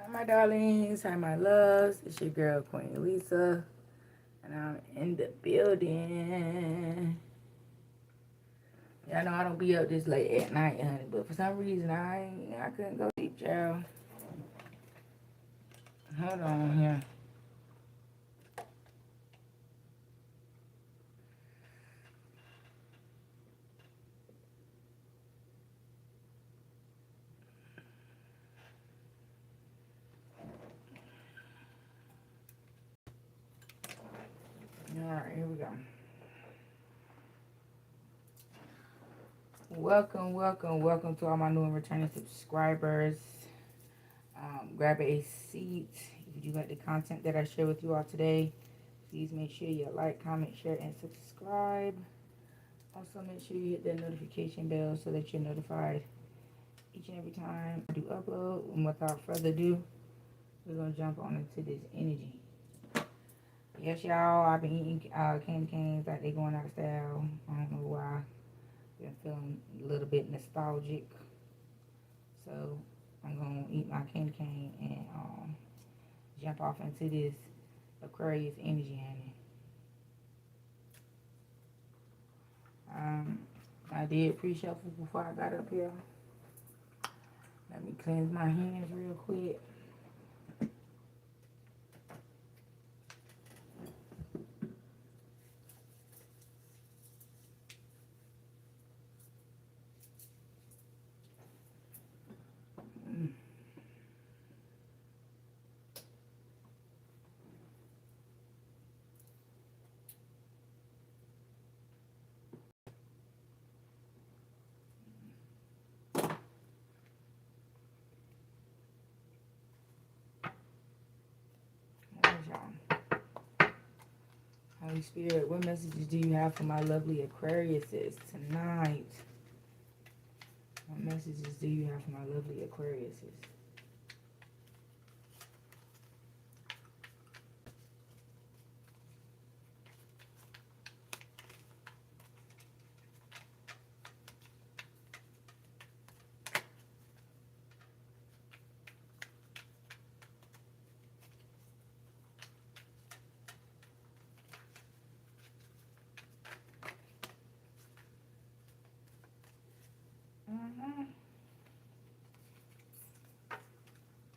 Hi, my darlings. Hi, my loves. It's your girl, Queen Lisa. And I'm in the building. Y'all know I don't be up this late at night, honey. But for some reason, I couldn't go sleep, child. Hold on here. All right, here we go. Welcome to all my new and returning subscribers. Grab a seat. If you like the content that I share with you all today, please make sure you like, comment, share, and subscribe. Also, make sure you hit that notification bell so that you're notified each and every time I do upload. And without further ado, we're going to jump on into this energy. Yes, y'all, I've been eating candy canes like they going out of style. I don't know why. Been feeling a little bit nostalgic. So I'm going to eat my candy cane and jump off into this Aquarius energy, honey. I did pre-shuffle before I got up here. Let me cleanse my hands real quick. Holy Spirit, what messages do you have for my lovely Aquariuses tonight? What messages do you have for my lovely Aquariuses?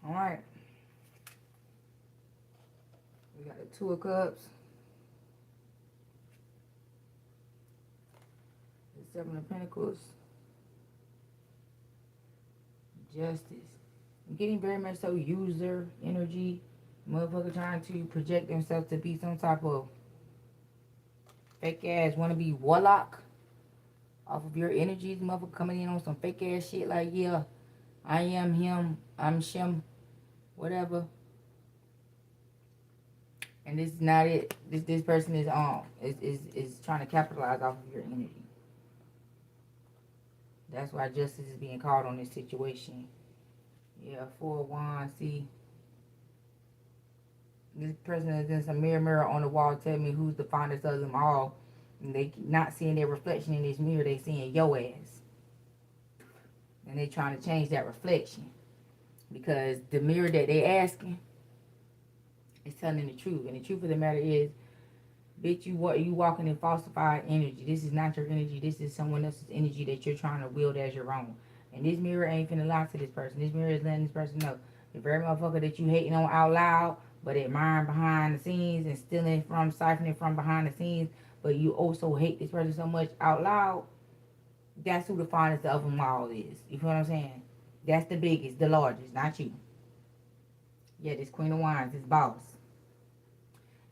All right. We got the Two of Cups. The Seven of Pentacles. Justice. I'm getting very much so user energy. Motherfucker trying to project themselves to be some type of fake ass wannabe warlock off of your energies. Motherfucker coming in on some fake ass shit like, yeah, I am him, I'm Shem, whatever. And this is not it. This person is trying to capitalize off of your energy. That's why justice is being called on this situation. Yeah, 4 of Wands. See, this person is in some mirror on the wall telling me who's the fondest of them all. And they not seeing their reflection in this mirror, they seeing your ass. And they trying to change that reflection. Because the mirror that they asking is telling the truth. And the truth of the matter is, bitch, you walking in falsified energy. This is not your energy. This is someone else's energy that you're trying to wield as your own. And this mirror ain't finna lie to this person. This mirror is letting this person know the very motherfucker that you hating on out loud, but admiring behind the scenes and stealing from, siphoning from behind the scenes, but you also hate this person so much out loud. That's who the finest of them all is. You feel what I'm saying? That's the biggest, the largest, not you. Yeah, this Queen of Wands, this boss.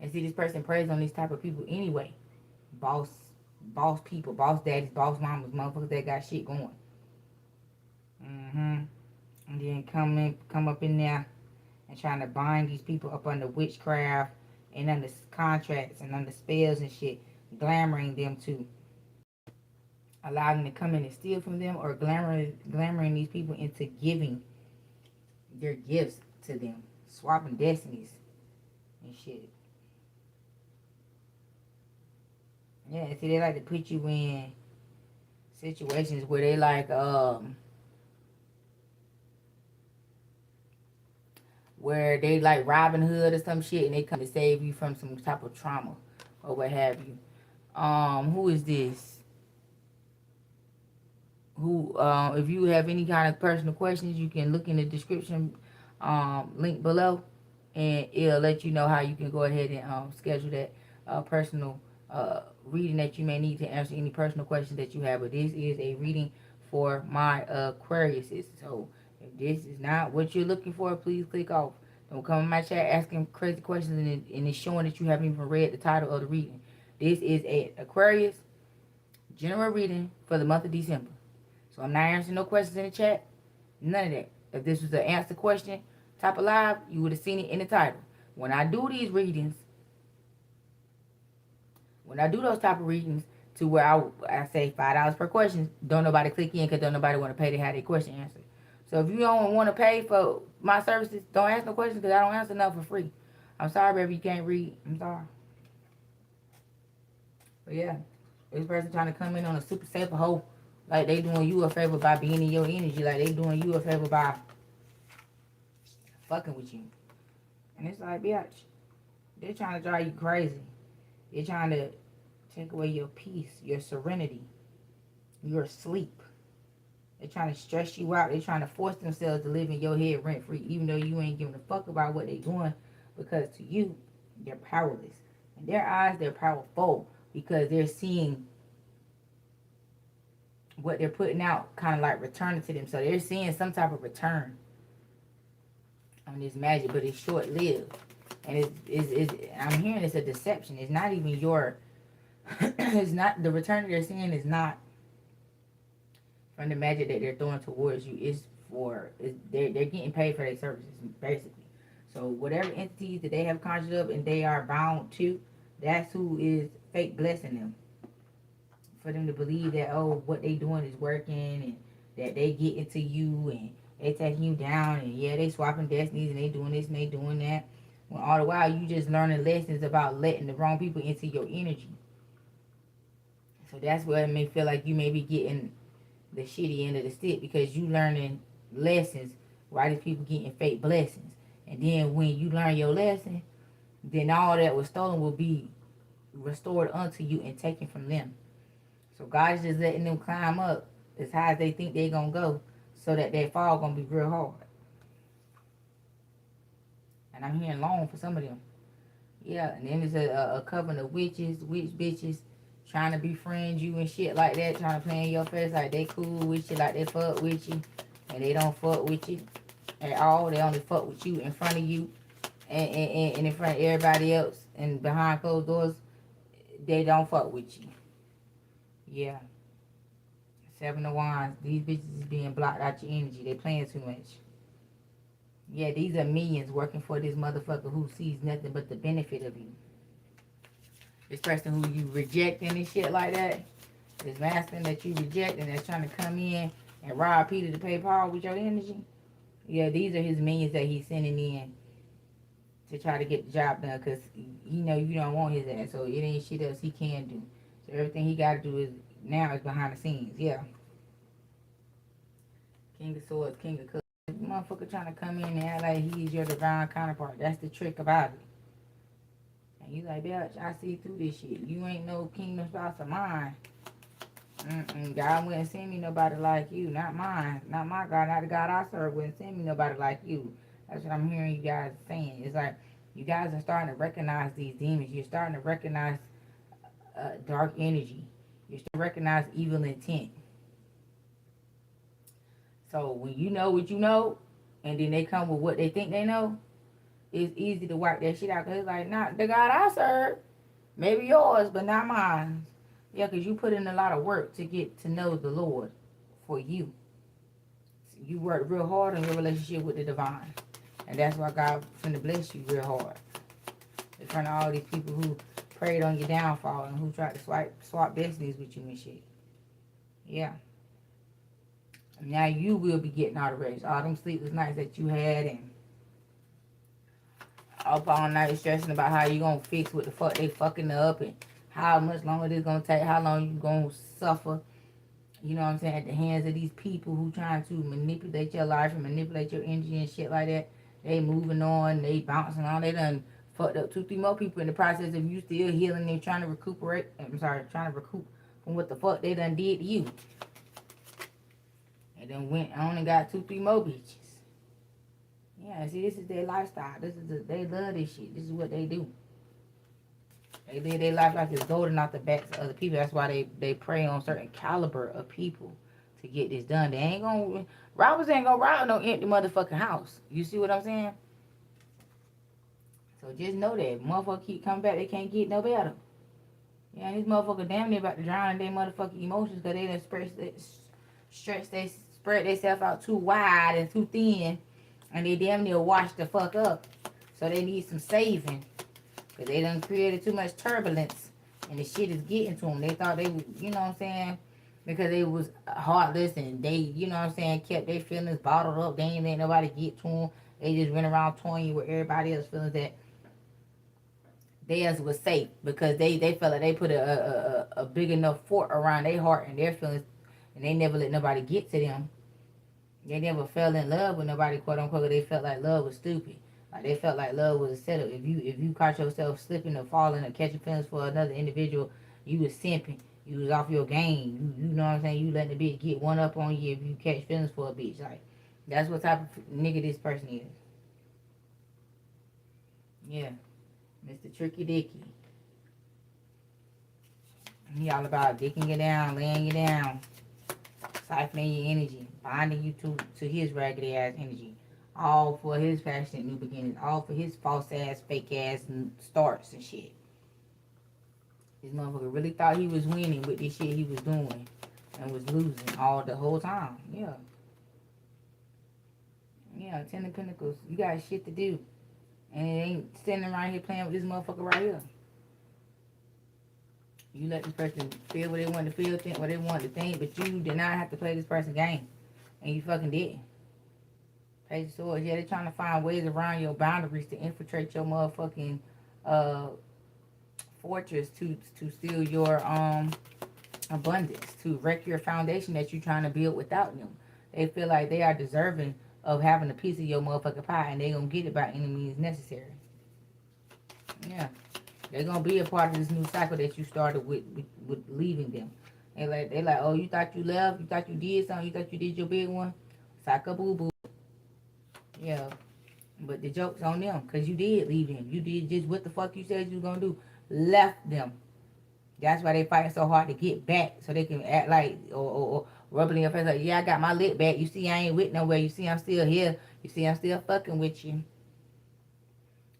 And see, this person preys on these type of people anyway. Boss people, boss daddies, boss mamas, motherfuckers that got shit going. And then come up in there and trying to bind these people up under witchcraft and under contracts and under spells and shit, glamoring them to allow them to come in and steal from them, or glamoring these people into giving their gifts to them, swapping destinies and shit. Yeah, see, they like to put you in situations where they like where they like Robin Hood or some shit, and they come to save you from some type of trauma or what have you. Who is this? Who, if you have any kind of personal questions, you can look in the description link below, and it'll let you know how you can go ahead and schedule that personal reading that you may need to answer any personal questions that you have. But this is a reading for my Aquariuses. So if this is not what you're looking for, please click off. Don't come in my chat asking crazy questions and it's showing that you haven't even read the title of the reading. This is a Aquarius general reading for the month of December. So I'm not answering no questions in the chat. None of that. If this was an answer question type of live, you would have seen it in the title. When I do these readings, when I do those type of readings to where I say $5 per question, don't nobody click in because don't nobody want to pay to have their question answered. So if you don't want to pay for my services, don't ask no questions because I don't answer nothing for free. I'm sorry, baby, you can't read. I'm sorry. But yeah, this person trying to come in on a super safe hoe. Like they doing you a favor by being in your energy. Like they doing you a favor by fucking with you. And it's like, bitch, they're trying to drive you crazy. They're trying to take away your peace, your serenity, your sleep. They're trying to stress you out. They're trying to force themselves to live in your head rent free, even though you ain't giving a fuck about what they're doing. Because to you, they're powerless. In their eyes, they're powerful because they're seeing what they're putting out kind of like returning to them. So they're seeing some type of return on this magic, but it's short-lived. And I'm hearing it's a deception. It's not even your, it's not, the return that they're seeing is not from the magic that they're throwing towards you. It's they're getting paid for their services, basically. So whatever entities that they have conjured up and they are bound to, that's who is fake blessing them. For them to believe that, oh, what they doing is working and that they get into you and they taking you down and yeah, they swapping destinies and they doing this and they doing that. When all the while you just learning lessons about letting the wrong people into your energy. So that's where it may feel like you may be getting the shitty end of the stick because you learning lessons while these people getting fake blessings. And then when you learn your lesson, then all that was stolen will be restored unto you and taken from them. So God is just letting them climb up as high as they think they're going to go so that their fall going to be real hard. And I'm hearing long for some of them. Yeah, and then there's a coven of witch bitches trying to befriend you and shit like that, trying to play in your face like they cool with you, like they fuck with you, and they don't fuck with you at all. They only fuck with you in front of you and in front of everybody else, and behind closed doors, they don't fuck with you. Yeah. 7 of Wands. These bitches is being blocked out your energy. They playing too much. Yeah, these are millions working for this motherfucker who sees nothing but the benefit of you. This person who you rejecting and shit like that, this masculine that you reject and that's trying to come in and rob Peter to pay Paul with your energy. Yeah, these are his minions that he's sending in to try to get the job done because he know you don't want his ass, so it ain't shit else he can do. So everything he got to do is now is behind the scenes. Yeah. King of Swords, King of Cups. Motherfucker trying to come in and act like he's your divine counterpart. That's the trick about it. And you like, bitch, I see through this shit. You ain't no kingdom spouse of mine. God wouldn't send me nobody like you. Not mine. Not my God. Not the God I serve wouldn't send me nobody like you. That's what I'm hearing you guys saying. It's like you guys are starting to recognize these demons. You're starting to recognize dark energy. You're starting to recognize evil intent. So when you know what you know, and then they come with what they think they know, it's easy to wipe that shit out. Because it's like, not the God I serve. Maybe yours, but not mine. Yeah, because you put in a lot of work to get to know the Lord for you. So you work real hard on your relationship with the divine. And that's why God's going to bless you real hard. In front of all these people who preyed on your downfall and who tried to swap destinies with you and shit. Yeah. Now you will be getting all the rest. All them sleepless nights that you had and up all night stressing about how you gonna fix what the fuck they fucking up and how much longer this gonna take, how long you gonna suffer, you know what I'm saying, at the hands of these people who trying to manipulate your life and manipulate your energy and shit like that. They moving on, they bouncing on. They done fucked up 2, 3 more people in the process of you still healing and trying to recuperate. I'm sorry, trying to recoup from what the fuck they done did to you. And then went on and got 2, 3 more bitches. Yeah, see, this is their lifestyle. They love this shit. This is what they do. They live their life like it's golden out the backs of other people. That's why they prey on certain caliber of people to get this done. They ain't gonna, robbers ain't gonna rob no empty motherfucking house. You see what I'm saying? So just know that. Motherfucker keep coming back, they can't get no better. Yeah, these motherfuckers damn near about to drown in their motherfucking emotions because they done spread themselves out too wide and too thin. And they damn near washed the fuck up. So they need some saving. Because they done created too much turbulence. And the shit is getting to them. They thought they was, you know what I'm saying? Because they was heartless and they, you know what I'm saying, kept their feelings bottled up. They ain't let nobody get to them. They just went around toying with everybody else's feelings that theirs was safe. Because they felt like they put a big enough fort around their heart and their feelings. And they never let nobody get to them. They never fell in love with nobody, quote unquote. They felt like love was stupid. Like they felt like love was a setup. If you caught yourself slipping or falling or catching feelings for another individual, you was simping. You was off your game. You know what I'm saying? You letting the bitch get one up on you if you catch feelings for a bitch. Like that's what type of nigga this person is. Yeah, Mr. Tricky Dicky. He all about dicking you down, laying you down, siphoning your energy, binding you to his raggedy ass energy. All for his passionate new beginnings. All for his false ass, fake ass starts and shit. This motherfucker really thought he was winning with this shit he was doing. And was losing all the whole time. Yeah. Yeah, 10 of Pentacles. You got shit to do. And it ain't standing around here playing with this motherfucker right here. You let this person feel what they want to feel, think what they want to think, but you did not have to play this person's game. And you fucking did. Page of Swords. Yeah, they're trying to find ways around your boundaries to infiltrate your motherfucking fortress to steal your abundance, to wreck your foundation that you're trying to build without them. They feel like they are deserving of having a piece of your motherfucking pie, and they gonna get it by any means necessary. Yeah. They're gonna be a part of this new cycle that you started with leaving them. They like, oh, you thought you left, you thought you did something, you thought you did your big one. Psycho boo boo. Yeah. But the joke's on them, because you did leave them. You did just what the fuck you said you was gonna do. Left them. That's why they fighting so hard to get back, so they can act like or rubbing in your face like, yeah, I got my lip back. You see, I ain't with nowhere. You see, I'm still here. You see, I'm still fucking with you.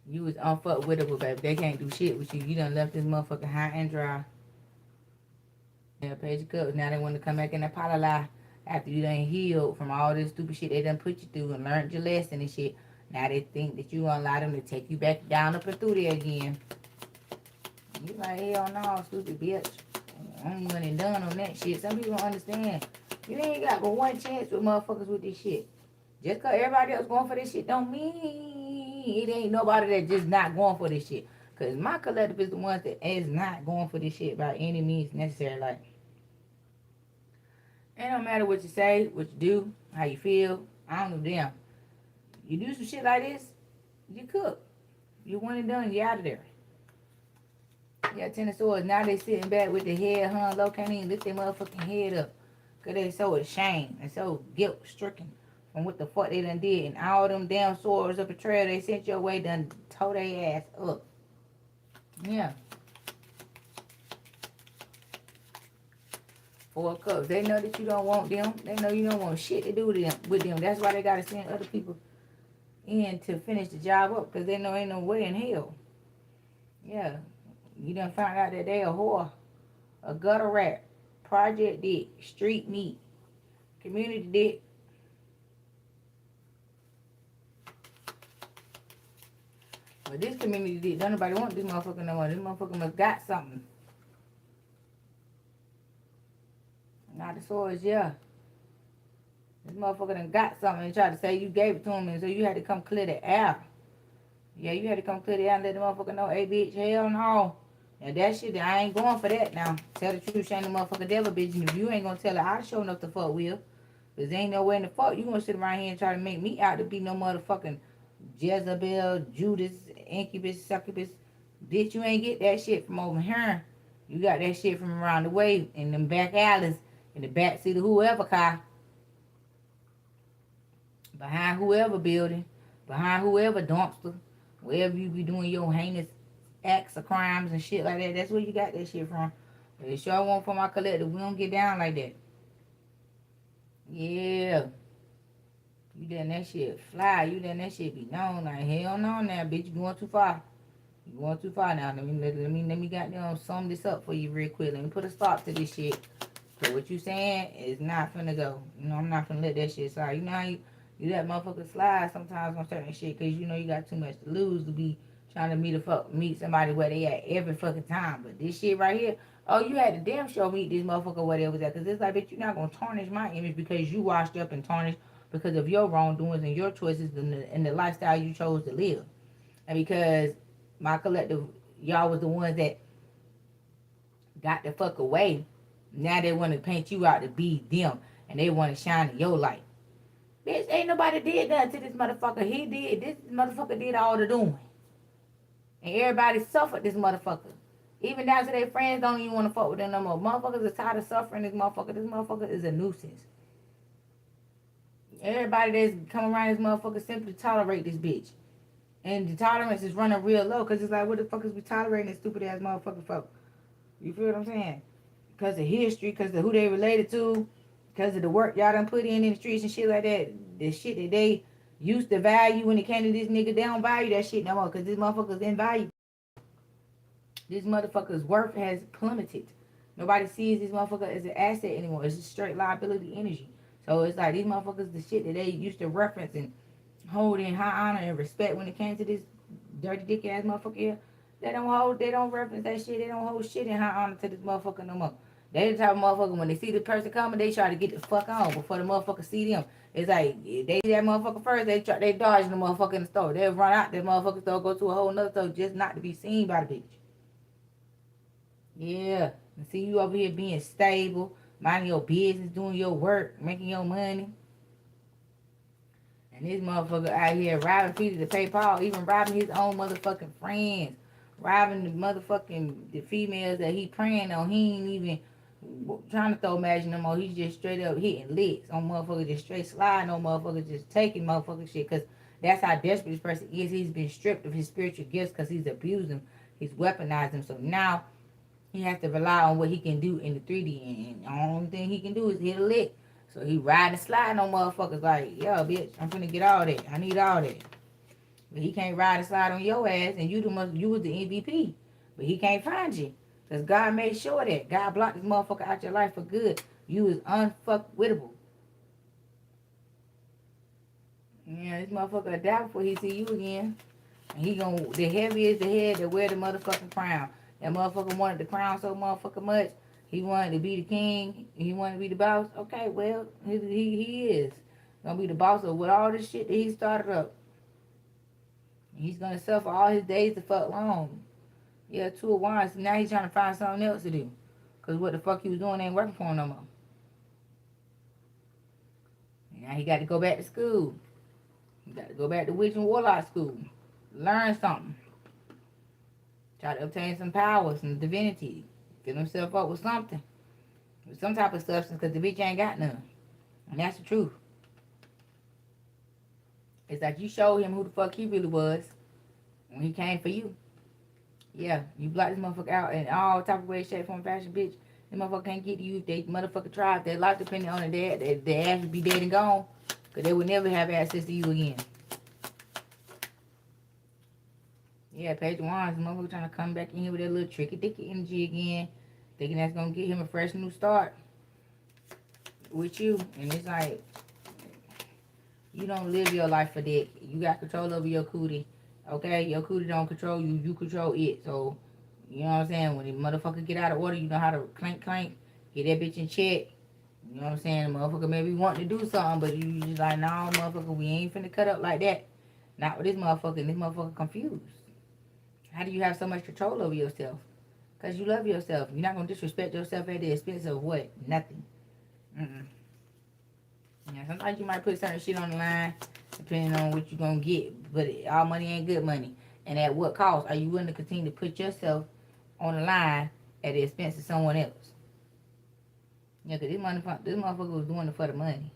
You was unfuck with it, but baby, they can't do shit with you. You done left this motherfucker high and dry. Yeah, Page of Cups. Now they want to come back and apologize after you done healed from all this stupid shit they done put you through and learned your lesson and shit. Now they think that you gonna allow them to take you back down up and through there again. You like, hell no, stupid bitch. I'm one and done on that shit. Some people don't understand. You ain't got but one chance with motherfuckers with this shit. Just cause everybody else going for this shit don't mean it ain't nobody that just not going for this shit. Cause my collective is the ones that is not going for this shit by any means necessary. Like, it don't matter what you say, what you do, how you feel. I don't give a damn. You do some shit like this, you cook. You one and done, you out of there. Yeah, 10 of Swords. Now they sitting back with the head hung low, can't even lift their motherfucking head up. Because they so ashamed and so guilt-stricken from what the fuck they done did. And all them damn swords of betrayal they sent your way done tore their ass up. Yeah. 4 of Cups. They know that you don't want them. They know you don't want shit to do with them. That's why they got to send other people in to finish the job up. Because they know ain't no way in hell. Yeah. You done found out that they a whore, a gutter rat, project dick, street meat, community dick. But this community dick, don't nobody want this motherfucker no more. This motherfucker must got something. Not the Swords, yeah. This motherfucker done got something and tried to say you gave it to him, and so you had to come clear the air. Yeah, you had to come clear the air and let the motherfucker know, hey, bitch, hell no. And that shit, I ain't going for that now. Tell the truth, she ain't the motherfucker devil, bitch. And if you ain't gonna tell her, I'll show enough to fuck with. Because there ain't no way in the fuck you gonna sit around here and try to make me out to be no motherfucking Jezebel, Judas, Incubus, Succubus. Bitch, you ain't get that shit from over here. You got that shit from around the way in them back alleys, in the back seat of whoever car, behind whoever building, behind whoever dumpster, wherever you be doing your heinous acts of crimes and shit like that. That's where you got that shit from. But it sure won't from our collective. We don't get down like that. Yeah. You letting that shit fly. You letting that shit be known. Like, hell no now, bitch. You going too far. You going too far now. Let me goddamn sum this up for you real quick. Let me put a stop to this shit. So what you saying is not finna go. You know, I'm not finna let that shit slide. You know how you let motherfuckers slide sometimes on certain shit because you know you got too much to lose to be trying to meet somebody where they at every fucking time. But this shit right here, oh, you had to damn sure meet this motherfucker where they was at. Because it's like, bitch, you're not going to tarnish my image because you washed up and tarnished because of your wrongdoings and your choices and the lifestyle you chose to live. And because my collective, y'all was the ones that got the fuck away. Now they want to paint you out to be them. And they want to shine in your light. Bitch, ain't nobody did nothing to this motherfucker. He did. This motherfucker did all the doing. And everybody suffered this motherfucker. Even down to their friends don't even want to fuck with them no more. Motherfuckers are tired of suffering this motherfucker. This motherfucker is a nuisance. Everybody that's come around this motherfucker simply tolerate this bitch. And the tolerance is running real low. Because it's like, what the fuck is we tolerating this stupid ass motherfucker for? You feel what I'm saying? Because of history, because of who they related to, because of the work y'all done put in the streets and shit like that. The shit that they used to value when it came to this nigga, they don't value that shit no more. Because this motherfucker's invaluable. This motherfucker's worth has plummeted. Nobody sees this motherfucker as an asset anymore. It's just straight liability energy. So it's like these motherfuckers, the shit that they used to reference and hold in high honor and respect when it came to this dirty dick ass motherfucker here, they don't reference that shit. They don't hold shit in high honor to this motherfucker no more. They the type of motherfucker when they see the person coming, they try to get the fuck on before the motherfucker see them. It's like if they see that motherfucker first, they dodge the motherfucker in the store. They'll run out that motherfucker store, go to a whole nother store just not to be seen by the bitch. Yeah. And see you over here being stable, minding your business, doing your work, making your money. And this motherfucker out here robbing people to pay Paul, even robbing his own motherfucking friends. Robbing the females that he praying on. He ain't even trying to throw magic no more. He's just straight up hitting licks on motherfuckers, just straight sliding on motherfuckers, just taking motherfucking shit. Because that's how desperate this person is. He's been stripped of his spiritual gifts because he's abused them. He's weaponized them. So now he has to rely on what he can do in the 3D. And the only thing he can do is hit a lick. So he riding and sliding on motherfuckers like, yo, bitch, I'm finna get all that. I need all that. But he can't ride and slide on your ass, and you was the MVP. But he can't find you. Because God made sure that. God blocked this motherfucker out your life for good. You is unfuckwittable. Yeah, this motherfucker will die before he see you again. And he gonna, the heavy is the head that wear the motherfucking crown. That motherfucker wanted the crown so motherfucking much. He wanted to be the king. He wanted to be the boss. Okay, well, he is. Gonna be the boss of with all this shit that he started up. He's gonna suffer all his days the fuck long. Yeah, 2 of Wands. Now he's trying to find something else to do. Because what the fuck he was doing ain't working for him no more. Now he got to go back to school. He got to go back to witch and warlock school. Learn something. Try to obtain some power, some divinity. Fill himself up with something. With some type of substance, because the bitch ain't got none. And that's the truth. It's like you showed him who the fuck he really was when he came for you. Yeah, you blocked this motherfucker out in all type of ways, shape, form, fashion, bitch. This motherfucker can't get to you if they motherfucker tried. Their life depending on it. Their ass would be dead and gone. Because they would never have access to you again. Yeah, Page of Wands, the motherfucker trying to come back in here with that little tricky dicky energy again. Thinking that's going to get him a fresh new start with you. And it's like, you don't live your life for that. You got control over your cootie. Okay? Your cootie don't control you. You control it. So, you know what I'm saying? When the motherfucker get out of order, you know how to clank, get that bitch in check. You know what I'm saying? The motherfucker maybe want to do something, but you just like, nah, motherfucker, we ain't finna cut up like that. Not with this motherfucker. And this motherfucker confused. How do you have so much control over yourself? Because you love yourself. You're not going to disrespect yourself at the expense of what? Nothing. Yeah, sometimes you might put certain shit on the line depending on what you're going to get. but all money ain't good money. And at what cost are you willing to continue to put yourself on the line at the expense of someone else? Yeah, because this motherfucker was doing it for the money.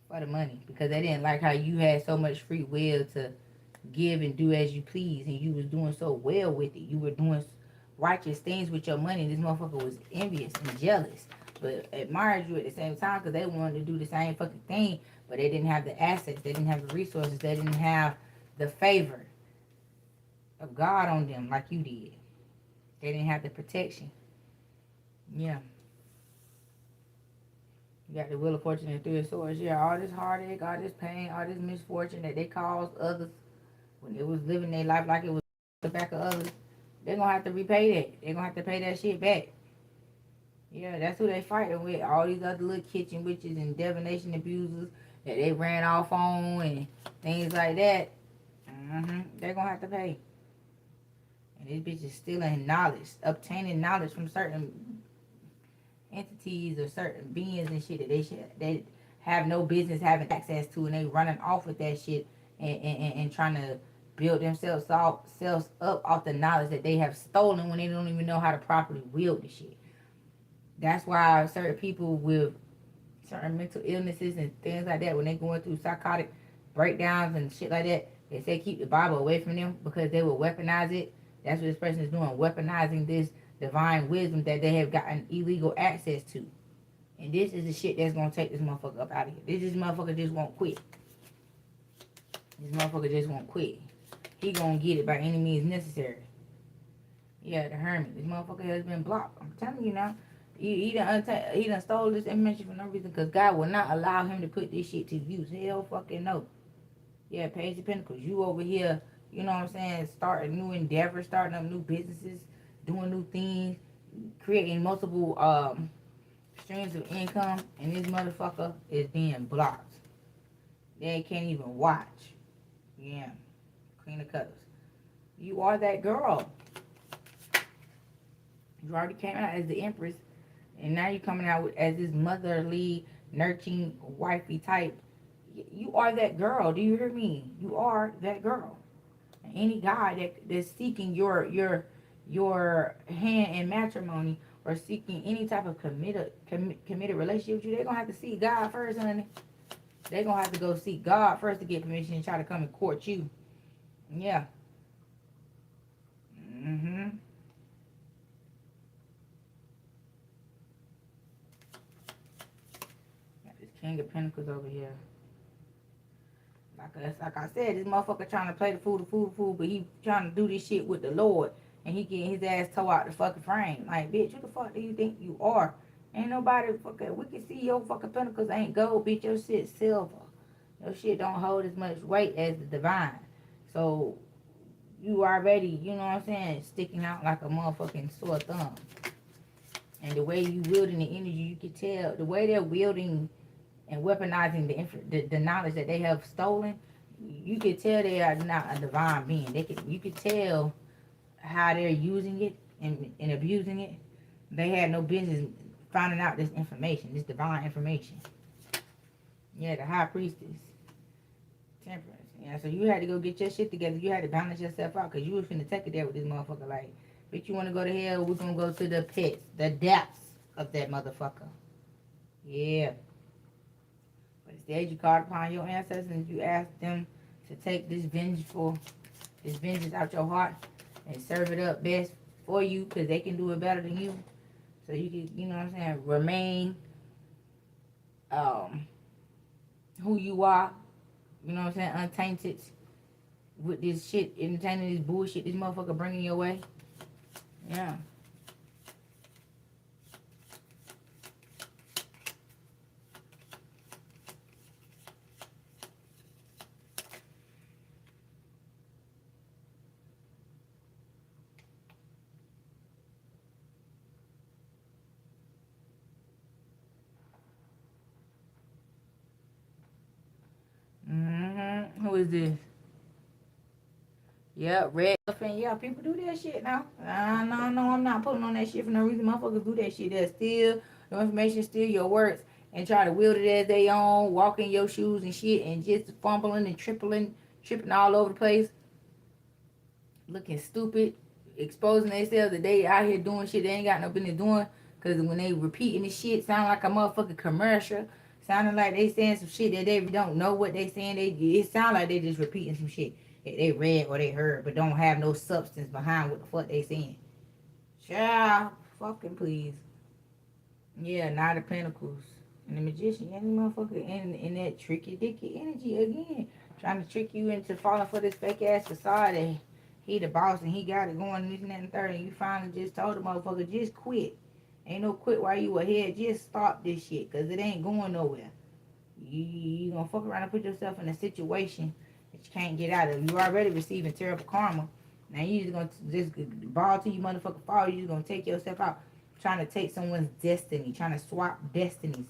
For the money. Because they didn't like how you had so much free will to give and do as you please, and you was doing so well with it. You were doing righteous things with your money. This motherfucker was envious and jealous, but admired you at the same time because they wanted to do the same fucking thing, but they didn't have the assets, they didn't have the resources, they didn't have the favor of God on them like you did. They didn't have the protection. Yeah. You got the Wheel of Fortune and Three of Swords. Yeah, all this heartache, all this pain, all this misfortune that they caused others when it was living their life like it was the back of others, they're going to have to repay that. They're going to have to pay that shit back. Yeah, that's who they fighting with. All these other little kitchen witches and divination abusers that they ran off on and things like that. They're going to have to pay. And these bitches stealing knowledge, obtaining knowledge from certain entities or certain beings and shit that they have no business having access to, and they running off with that shit and trying to build themselves up off the knowledge that they have stolen when they don't even know how to properly wield the shit. That's why certain people with certain mental illnesses and things like that, when they're going through psychotic breakdowns and shit like that, they say keep the Bible away from them because they will weaponize it. That's what this person is doing, weaponizing this divine wisdom that they have gotten illegal access to. And this is the shit that's going to take this motherfucker up out of here. This motherfucker just won't quit. This motherfucker just won't quit. He gonna get it by any means necessary. Yeah, the Hermit. This motherfucker has been blocked. I'm telling you now. He done stole this information for no reason because God will not allow him to put this shit to use. Hell fucking no. Yeah, Page of Pentacles. You over here, you know what I'm saying, starting new endeavors, starting up new businesses, doing new things, creating multiple streams of income, and this motherfucker is being blocked. They can't even watch. Yeah. Queen of Cups. You are that girl. You already came out as the Empress, and now you're coming out as this motherly, nurturing, wifey type. You are that girl. Do you hear me? You are that girl. And any guy that's seeking your hand in matrimony or seeking any type of committed relationship with you, they're gonna have to see God first, honey. They're gonna have to go seek God first to get permission and try to come and court you. Yeah. Got this King of Pentacles over here. Like I said, this motherfucker trying to play the fool, but he trying to do this shit with the Lord. And he getting his ass tore out the fucking frame. Like, bitch, who the fuck do you think you are? Ain't nobody fucking, we can see your fucking pentacles ain't gold, bitch. Your shit silver. Your shit don't hold as much weight as the divine. So, you already, you know what I'm saying, sticking out like a motherfucking sore thumb. And the way you wielding the energy, you can tell, the way they're wielding and weaponizing the knowledge that they have stolen, you can tell they are not a divine being. You can tell how they're using it and abusing it. They had no business finding out this information, this divine information. Yeah, the High Priestess. Temperance. Yeah, so you had to go get your shit together. You had to balance yourself out because you was finna take it there with this motherfucker. Like, bitch, you want to go to hell? We're going to go to the pits, the depths of that motherfucker. Yeah. But instead, you called upon your ancestors and you asked them to take this vengeance out your heart and serve it up best for you because they can do it better than you. So you can, you know what I'm saying, remain who you are. You know what I'm saying? Untainted with this shit, entertaining this bullshit this motherfucker bringing your way. Yeah. Who is this? Yeah, red elephant. Yeah, people do that shit now. No, I'm not putting on that shit for no reason. Motherfuckers do that shit. They'll steal your information, steal your works, and try to wield it as they own, walk in your shoes and shit, and just fumbling and tripping all over the place, looking stupid, exposing themselves that they out here doing shit they ain't got no business doing. Cause when they repeating this shit, sound like a motherfucking commercial. Sounding like they saying some shit that they don't know what they saying. It sound like they just repeating some shit that they read or they heard, but don't have no substance behind what the fuck they saying. Child, fucking please. Yeah, Knight of Pentacles. And the Magician, and the motherfucker in that tricky dicky energy again. Trying to trick you into falling for this fake ass facade that he the boss and he got it going this and that and third. And you finally just told the motherfucker, just quit. Ain't no quit while you ahead. Just stop this shit. Because it ain't going nowhere. You gonna fuck around and put yourself in a situation that you can't get out of. You already receiving terrible karma. Now you just gonna just ball till you motherfucker fall. You just gonna take yourself out. Trying to take someone's destiny. Trying to swap destinies.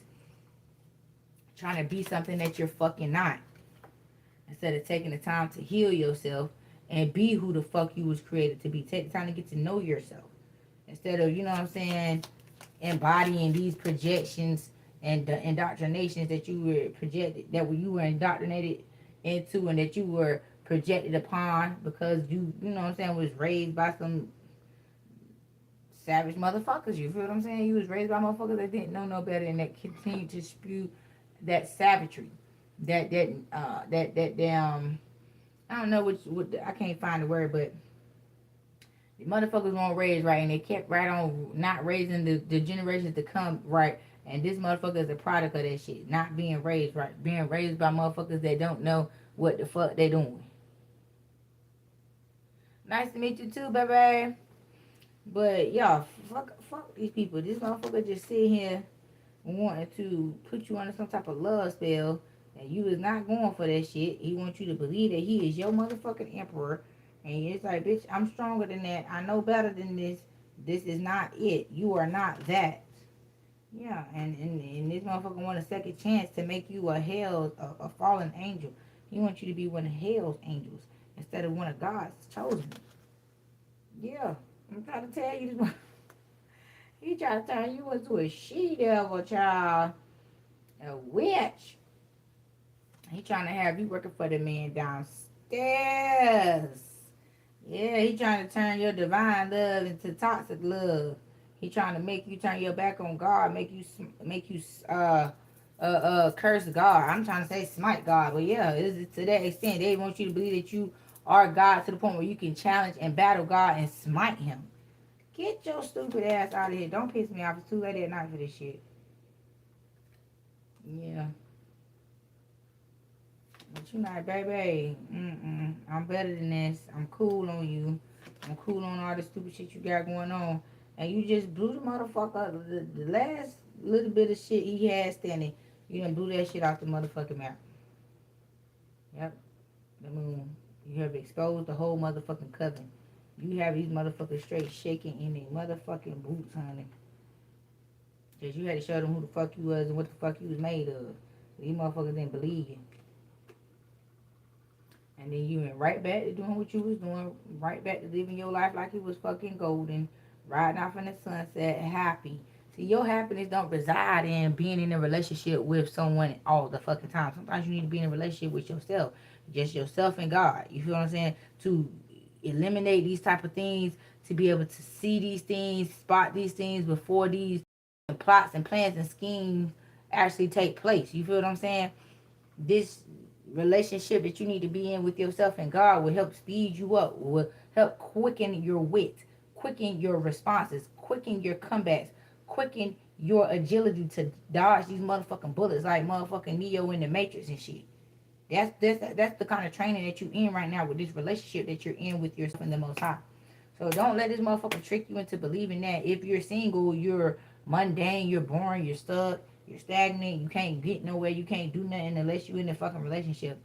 Trying to be something that you're fucking not. Instead of taking the time to heal yourself and be who the fuck you was created to be. Take the time to get to know yourself. Instead of, you know what I'm saying, embodying these projections and the indoctrinations that you were projected, that you were indoctrinated into and that you were projected upon because you know what I'm saying, was raised by some savage motherfuckers. You feel what I'm saying? You was raised by motherfuckers that didn't know no better and that continued to spew that savagery. That damn, I don't know I can't find the word, but the motherfuckers weren't raised right, and they kept right on not raising the generations to come right. And this motherfucker is a product of that shit, not being raised right, being raised by motherfuckers that don't know what the fuck they doing. Nice to meet you too, baby. But y'all, fuck these people. This motherfucker just sit here wanting to put you under some type of love spell, and you is not going for that shit. He wants you to believe that he is your motherfucking emperor. And it's like, bitch, I'm stronger than that. I know better than this. This is not it. You are not that. Yeah, and this motherfucker want a second chance to make you a fallen angel. He wants you to be one of hell's angels instead of one of God's chosen. Yeah, I'm trying to tell you this. He trying to turn you into a she-devil, child. A witch. He trying to have you working for the man downstairs. Yeah, he trying to turn your divine love into toxic love. He trying to make you turn your back on God, make you curse God. I'm trying to say smite God, but yeah, it's to that extent. They want you to believe that you are God to the point where you can challenge and battle God and smite him. Get your stupid ass out of here. Don't piss me off. It's too late at night for this shit. Yeah. But you like, baby, I'm better than this. I'm cool on you. I'm cool on all the stupid shit you got going on. And you just blew the motherfucker, the last little bit of shit he had standing. You done blew that shit off the motherfucking map. Yep. The moon. You have exposed the whole motherfucking coven. You have these motherfuckers straight shaking in their motherfucking boots, honey. Because you had to show them who the fuck you was and what the fuck you was made of. These motherfuckers didn't believe you. And then you went right back to doing what you was doing. Right back to living your life like it was fucking golden. Riding off in the sunset, happy. See, your happiness don't reside in being in a relationship with someone all the fucking time. Sometimes you need to be in a relationship with yourself. Just yourself and God. You feel what I'm saying? To eliminate these type of things. To be able to see these things. Spot these things before these plots and plans and schemes actually take place. You feel what I'm saying? This relationship that you need to be in with yourself and God will help speed you up. Will help quicken your wit. Quicken your responses, quicken your comebacks, quicken your agility to dodge these motherfucking bullets like motherfucking Neo in the Matrix and shit. That's the kind of training that you're in right now with this relationship that you're in with yourself and the Most High. So don't let this motherfucker trick you into believing that if you're single, you're mundane, you're boring, you're stuck, you're stagnant, you can't get nowhere, you can't do nothing unless you're in a fucking relationship.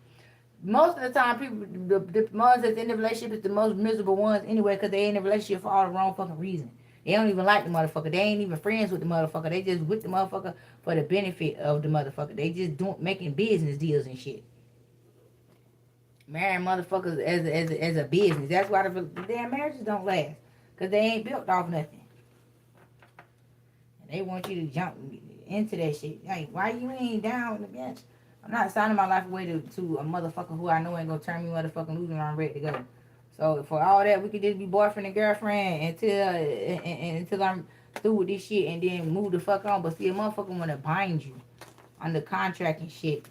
Most of the time, people, the ones that's in the relationship is the most miserable ones anyway, because they in the relationship for all the wrong fucking reason. They don't even like the motherfucker. They ain't even friends with the motherfucker. They just with the motherfucker for the benefit of the motherfucker. They just making business deals and shit. Marrying motherfuckers as a business. That's why the damn marriages don't last, because they ain't built off nothing. And they want you to jump into that shit. Like, why you ain't down with the bench? I'm not signing my life away to a motherfucker who I know ain't gonna turn me motherfucking loose when I'm ready to go. So for all that, we could just be boyfriend and girlfriend until I'm through with this shit and then move the fuck on. But see, a motherfucker wanna bind you under contract and shit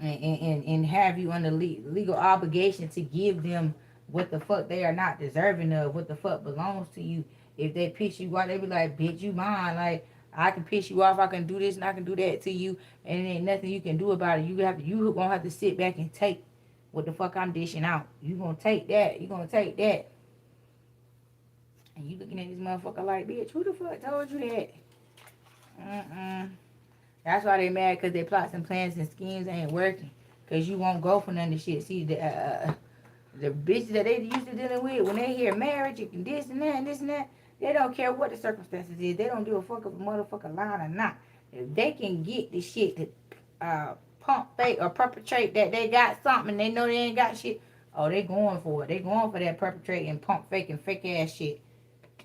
and have you under legal obligation to give them what the fuck they are not deserving of, what the fuck belongs to you. If they piss you off, they be like, bitch, you mine. Like, I can piss you off, I can do this and I can do that to you, and it ain't nothing you can do about it. You gonna have to sit back and take what the fuck I'm dishing out. You gonna take that. You gonna take that. And you looking at this motherfucker like, bitch, who the fuck told you that? That's why they mad, because they plots and plans and schemes ain't working. Because you won't go for none of this shit. See, the bitches that they used to dealing with, when they hear marriage and this and that and this and that, they don't care what the circumstances is. They don't give a fuck if a motherfucker lying or not. If they can get the shit to pump fake or perpetrate that they got something and they know they ain't got shit, oh, they going for it. They going for that perpetrate and pump fake and fake ass shit.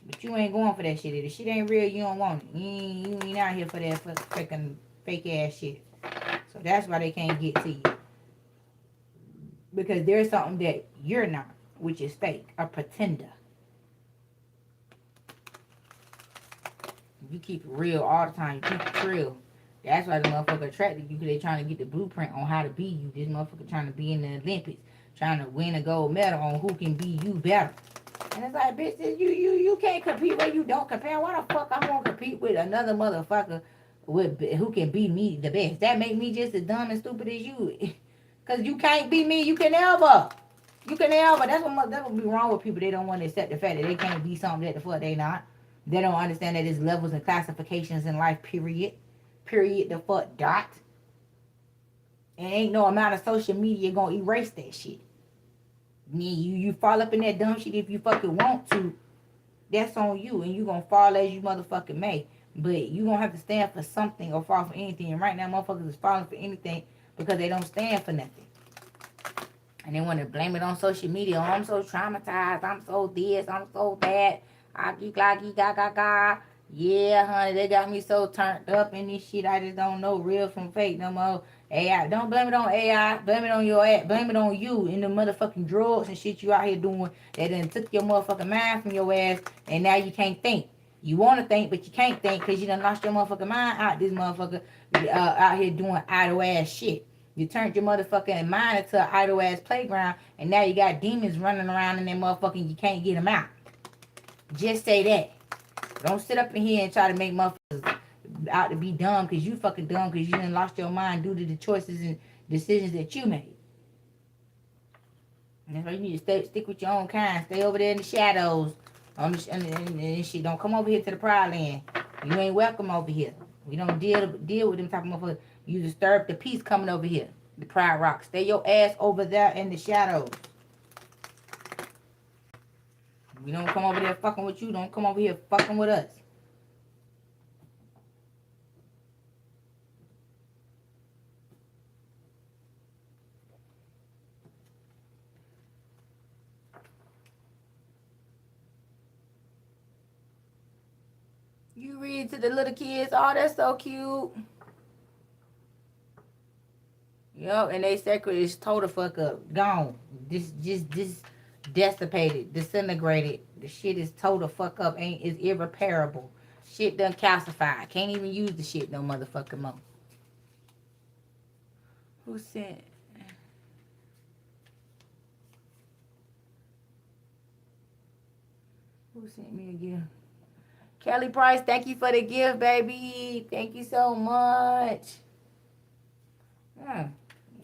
But you ain't going for that shit. If the shit ain't real, you don't want it. You ain't out here for that freaking fake ass shit. So that's why they can't get to you. Because there's something that you're not, which is fake, a pretender. You keep it real all the time. You keep it real. That's why the motherfucker attracted you, because they trying to get the blueprint on how to be you. This motherfucker trying to be in the Olympics, trying to win a gold medal on who can be you better. And it's like, bitch, you can't compete where you don't compare. Why the fuck I'm gonna compete with another motherfucker who can be me the best? That make me just as dumb and stupid as you. Cause you can't be me. You can never. You can never. That's what be wrong with people. They don't want to accept the fact that they can't be something that the fuck they not. They don't understand that there's levels and classifications in life, period. Period, the fuck dot. And ain't no amount of social media gonna erase that shit. You fall up in that dumb shit if you fucking want to. That's on you. And you gonna fall as you motherfucking may. But you gonna have to stand for something or fall for anything. And right now, motherfuckers is falling for anything because they don't stand for nothing. And they want to blame it on social media. Oh, I'm so traumatized. I'm so this. I'm so that. Yeah, honey, they got me so turned up in this shit. I just don't know real from fake no more. AI. Don't blame it on AI. Blame it on your ass. Blame it on you and the motherfucking drugs and shit you out here doing. They done took your motherfucking mind from your ass. And now you can't think. You want to think, but you can't think because you done lost your motherfucking mind out this motherfucker out here doing idle ass shit. You turned your motherfucking mind into an idle ass playground, and now you got demons running around in that motherfucking, you can't get them out. Just say that. Don't sit up in here and try to make motherfuckers out to be dumb because you fucking dumb because you done lost your mind due to the choices and decisions that you made. And that's why you need to stick with your own kind. Stay over there in the shadows. And shit. Don't come over here to the Pride Land. You ain't welcome over here. We don't deal with them type of motherfuckers. You disturb the peace coming over here. The Pride Rock. Stay your ass over there in the shadows. We don't come over there fucking with you. Don't come over here fucking with us. You read to the little kids. Oh, that's so cute. Yup, and they sacred is total fuck up. Gone. This dissipated, disintegrated. The shit is total fuck up. Is irreparable. Shit done calcified. Can't even use the shit no motherfucking more. Who sent? Who sent me a gift? Kelly Price, thank you for the gift, baby. Thank you so much.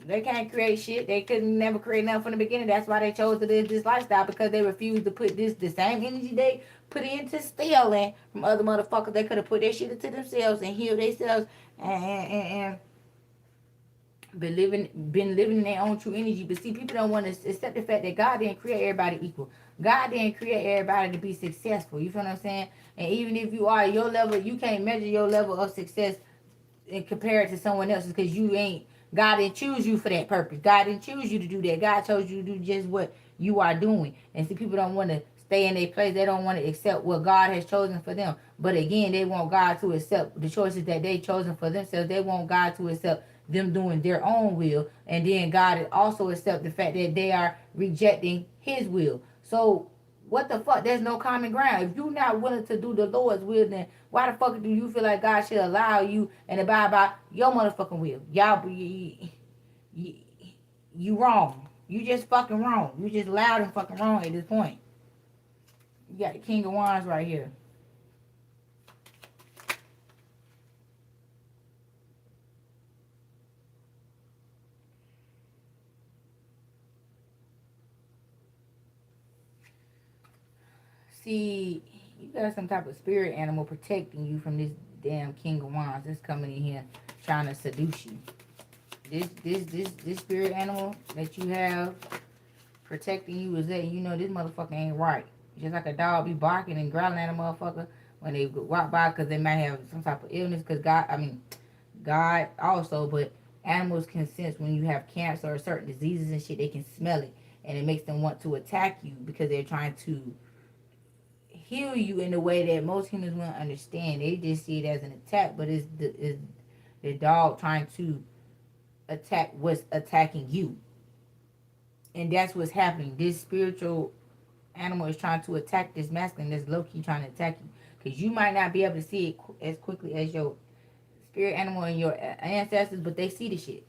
They can't create shit. They couldn't never create nothing from the beginning. That's why they chose to live this lifestyle, because they refused to put the same energy they put into stealing from other motherfuckers. They could have put that shit into themselves and healed themselves and been living in their own true energy. But see, people don't want to accept the fact that God didn't create everybody equal. God didn't create everybody to be successful. You feel what I'm saying? And even if you are your level, you can't measure your level of success and compare it to someone else's, because you ain't. God didn't choose you for that purpose. God didn't choose you to do that. God chose you to do just what you are doing. And see, people don't want to stay in their place. They don't want to accept what God has chosen for them. But again, they want God to accept the choices that they chosen for themselves. They want God to accept them doing their own will, and then God also accept the fact that they are rejecting his will. So what the fuck? There's no common ground. If you're not willing to do the Lord's will, then why the fuck do you feel like God should allow you and abide by your motherfucking will? Y'all, you wrong. You just fucking wrong. You just loud and fucking wrong at this point. You got the King of Wands right here. See, you got some type of spirit animal protecting you from this damn King of Wands that's coming in here trying to seduce you. This spirit animal that you have protecting you is that you know this motherfucker ain't right. Just like a dog be barking and growling at a motherfucker when they walk by because they might have some type of illness. Because God also, but animals can sense when you have cancer or certain diseases and shit. They can smell it, and it makes them want to attack you because they're trying to heal you in a way that most humans won't understand. They just see it as an attack, but it's the dog trying to attack what's attacking you. And that's what's happening. This spiritual animal is trying to attack this masculine that's low-key trying to attack you. Because you might not be able to see it as quickly as your spirit animal and your ancestors, but they see the shit.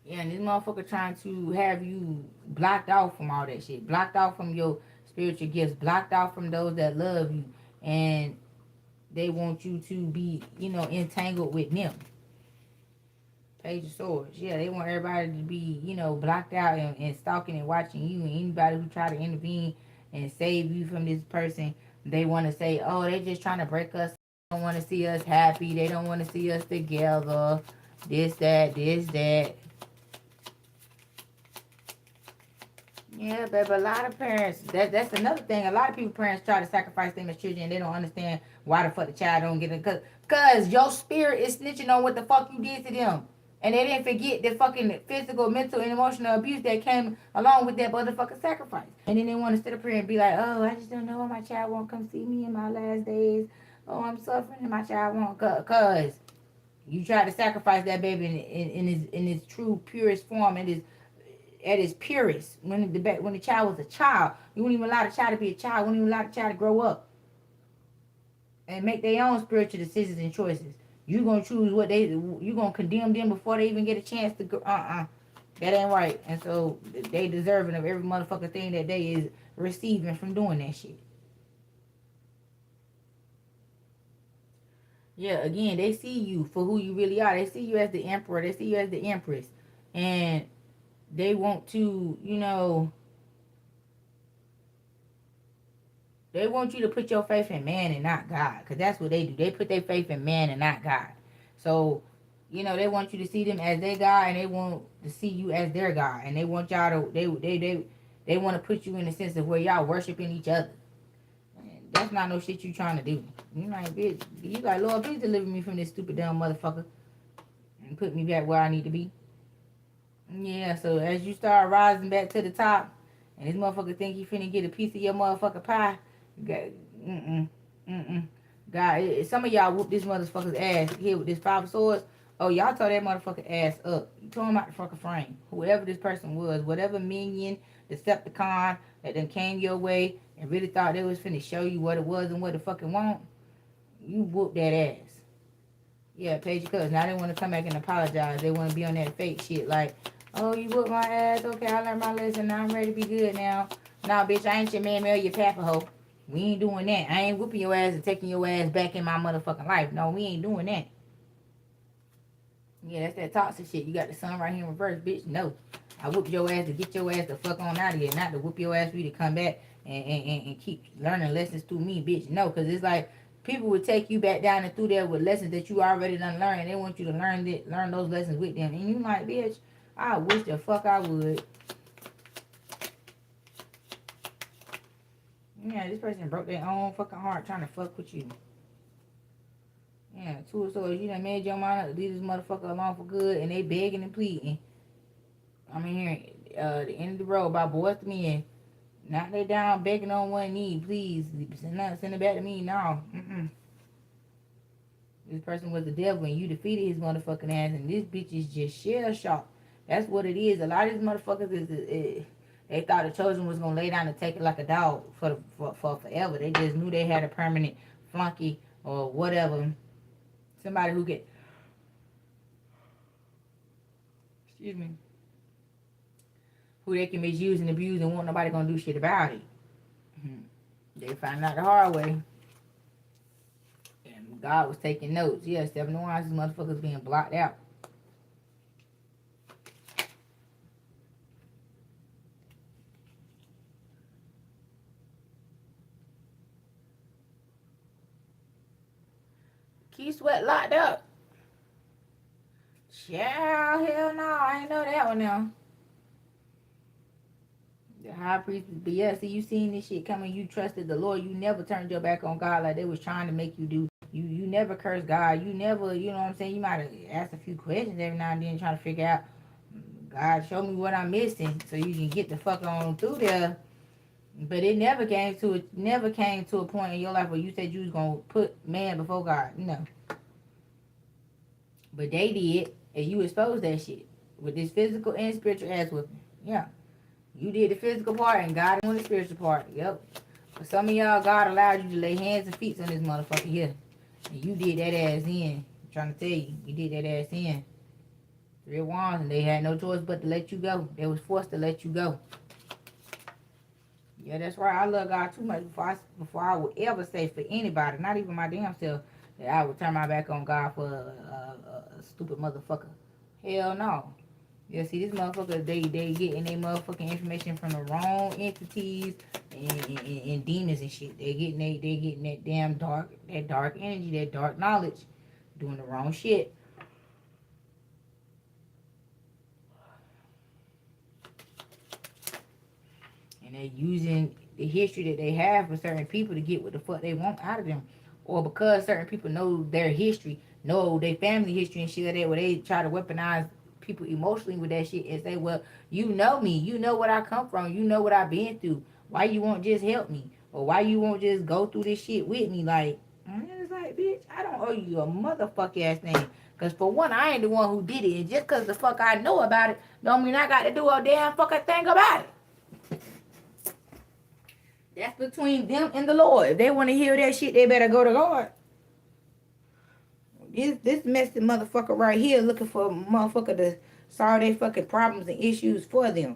Yeah, and this motherfucker trying to have you blocked off from all that shit. Blocked off from your spiritual gifts. Blocked off from those that love you. And they want you to be, entangled with them. Page of Swords. Yeah, they want everybody to be, blocked out and stalking and watching you. And anybody who try to intervene and save you from this person, they want to say, oh, they're just trying to break us. They don't want to see us happy. They don't want to see us together. This, that. Yeah, baby, a lot of parents, that's another thing. A lot of people, parents try to sacrifice them as children and they don't understand why the fuck the child don't get it. Because your spirit is snitching on what the fuck you did to them. And they didn't forget the fucking physical, mental, and emotional abuse that came along with that motherfucking sacrifice. And then they want to sit up here and be like, oh, I just don't know why my child won't come see me in my last days. Oh, I'm suffering and my child won't. Because you tried to sacrifice that baby in his true, purest form, at its purest. When the child was a child, you wouldn't even allow the child to be a child. You wouldn't even allow the child to grow up and make their own spiritual decisions and choices. You gonna choose you gonna condemn them before they even get a chance to go. That ain't right. And so they deserving of every motherfucking thing that they is receiving from doing that shit. Yeah, again, they see you for who you really are. They see you as the emperor. They see you as the empress. And they want to, they want you to put your faith in man and not God. Because that's what they do. They put their faith in man and not God. So, they want you to see them as their God. And they want to see you as their God. And they want y'all to, they want to put you in the sense of where y'all worshiping each other. And that's not no shit you trying to do. You like, bitch, you like, Lord, please deliver me from this stupid dumb motherfucker. And put me back where I need to be. Yeah, so as you start rising back to the top. And this motherfucker think he finna get a piece of your motherfucking pie. God, some of y'all whoop this motherfucker's ass here with this 5 of swords. Oh, y'all tore that motherfucker ass up. You tore him out the fucking frame. Whoever this person was, whatever minion, Decepticon that then came your way and really thought they was finna show you what it was and what it fucking want, you whoop that ass. Yeah, Page of Cups. Now they want to come back and apologize. They want to be on that fake shit like, oh, you whooped my ass. Okay, I learned my lesson. Now I'm ready to be good now. Nah, bitch, I ain't your man, or your papa hoe. We ain't doing that. I ain't whooping your ass and taking your ass back in my motherfucking life. No, we ain't doing that. Yeah, that's that toxic shit. You got the sun right here in reverse, bitch. No. I whoop your ass to get your ass the fuck on out of here. Not to whoop your ass for you to come back and keep learning lessons through me, bitch. No, because it's like people would take you back down and through there with lessons that you already done learned. They want you to learn those lessons with them. And you like, bitch, I wish the fuck I would. Yeah, this person broke their own fucking heart trying to fuck with you. Yeah, 2 of Swords. You done made your mind up to leave this motherfucker alone for good, and they begging and pleading. I'm in here, the end of the road by Boys to Men. Knock they down, begging on one knee, please. Send it back to me. No. This person was the devil and you defeated his motherfucking ass, and this bitch is just shell shocked. That's what it is. A lot of these motherfuckers they thought the chosen was gonna lay down and take it like a dog for forever. They just knew they had a permanent flunky or whatever. Somebody who get, excuse me, who they can misuse and abuse and won't nobody gonna do shit about it. They found out the hard way. And God was taking notes. Yeah, 71 these motherfuckers being blocked out. Key Sweat locked up. Child, hell no, I ain't know that one now. The high priest is BS. See, you seen this shit coming. You trusted the Lord. You never turned your back on God like they was trying to make you do. You never cursed God. You never, you know what I'm saying? You might have asked a few questions every now and then trying to figure out, God, show me what I'm missing so you can get the fuck on through there. But it never came to a point in your life where you said you was gonna put man before God. No. But they did, and you exposed that shit with this physical and spiritual ass whipping. Yeah. You did the physical part and God on the spiritual part. Yep. For some of y'all, God allowed you to lay hands and feet on this motherfucker here. And you did that ass in. I'm trying to tell you. You did that ass in. 3 of Wands, and they had no choice but to let you go. They was forced to let you go. Yeah, that's right. I love God too much before I would ever say for anybody, not even my damn self, that I would turn my back on God for a stupid motherfucker. Hell no. Yeah, see, this motherfucker, they getting their motherfucking information from the wrong entities and demons and shit. They getting that damn dark energy, that dark knowledge, doing the wrong shit. And they're using the history that they have for certain people to get what the fuck they want out of them. Or because certain people know their history, know their family history and shit like that, where they try to weaponize people emotionally with that shit and say, well, you know me, you know what I come from, you know what I've been through. Why you won't just help me? Or why you won't just go through this shit with me? Like, it's like, bitch, I don't owe you a motherfucking ass thing. Because for one, I ain't the one who did it. And just because the fuck I know about it, don't mean I got to do a damn fucking thing about it. That's between them and the Lord. If they want to hear that shit, they better go to God. This messy motherfucker right here looking for a motherfucker to solve their fucking problems and issues for them.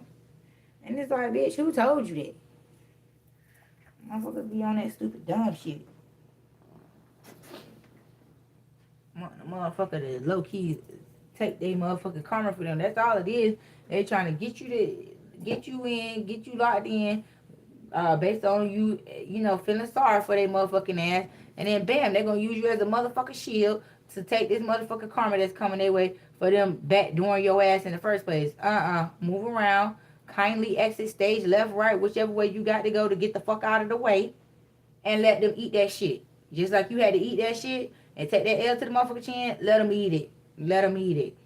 And it's like, bitch, who told you that? Motherfuckers be on that stupid dumb shit. Motherfucker to low key take their motherfucking karma for them. That's all it is. They trying to get you locked in, based on you, feeling sorry for their motherfucking ass. And then bam, they're gonna use you as a motherfucking shield to take this motherfucking karma that's coming their way for them back doing your ass in the first place. Move around. Kindly exit stage left, right, whichever way you got to go to get the fuck out of the way. And let them eat that shit. Just like you had to eat that shit and take that L to the motherfucking chin, let them eat it. Let them eat it.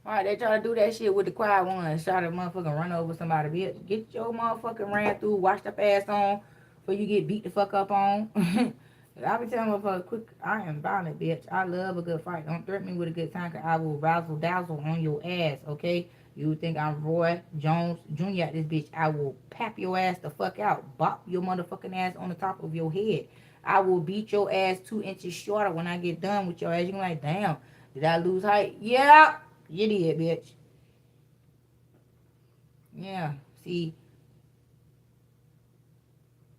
Alright, they try to do that shit with the quiet ones. Try to motherfucking run over somebody. Bitch, get your motherfucking ran through, washed up ass on, before you get beat the fuck up on. I be telling motherfuckers, quick, I am violent, bitch. I love a good fight. Don't threaten me with a good time, cause I will razzle dazzle on your ass, okay? You think I'm Roy Jones Jr. at this bitch. I will pap your ass the fuck out. Bop your motherfucking ass on the top of your head. I will beat your ass 2 inches shorter when I get done with your ass. You're like, damn, did I lose height? Yeah. You did, bitch. Yeah. See,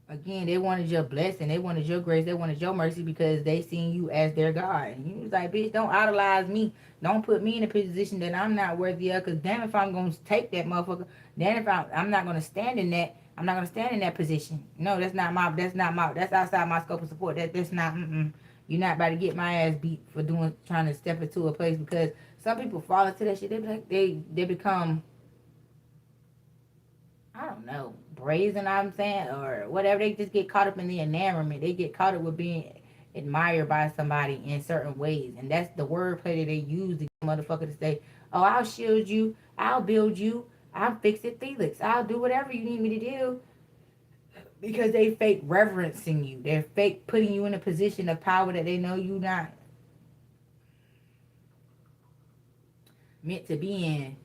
again, they wanted your blessing. They wanted your grace. They wanted your mercy because they seen you as their God. And you was like, bitch, don't idolize me. Don't put me in a position that I'm not worthy of. Because damn if I'm going to take that motherfucker. Damn if I'm not going to stand in that. I'm not going to stand in that position. No, that's outside my scope of support. That's not, You're not about to get my ass beat for trying to step into a place, because some people fall into that shit. They be like, they become, I don't know, brazen, I'm saying, or whatever. They just get caught up in the enamorment. They get caught up with being admired by somebody in certain ways. And that's the wordplay that they use to get motherfucker to say, Oh, I'll shield you. I'll build you. I'll fix it, Felix. I'll do whatever you need me to do. Because they fake reverencing you. They're fake putting you in a position of power that they know you not meant to be in.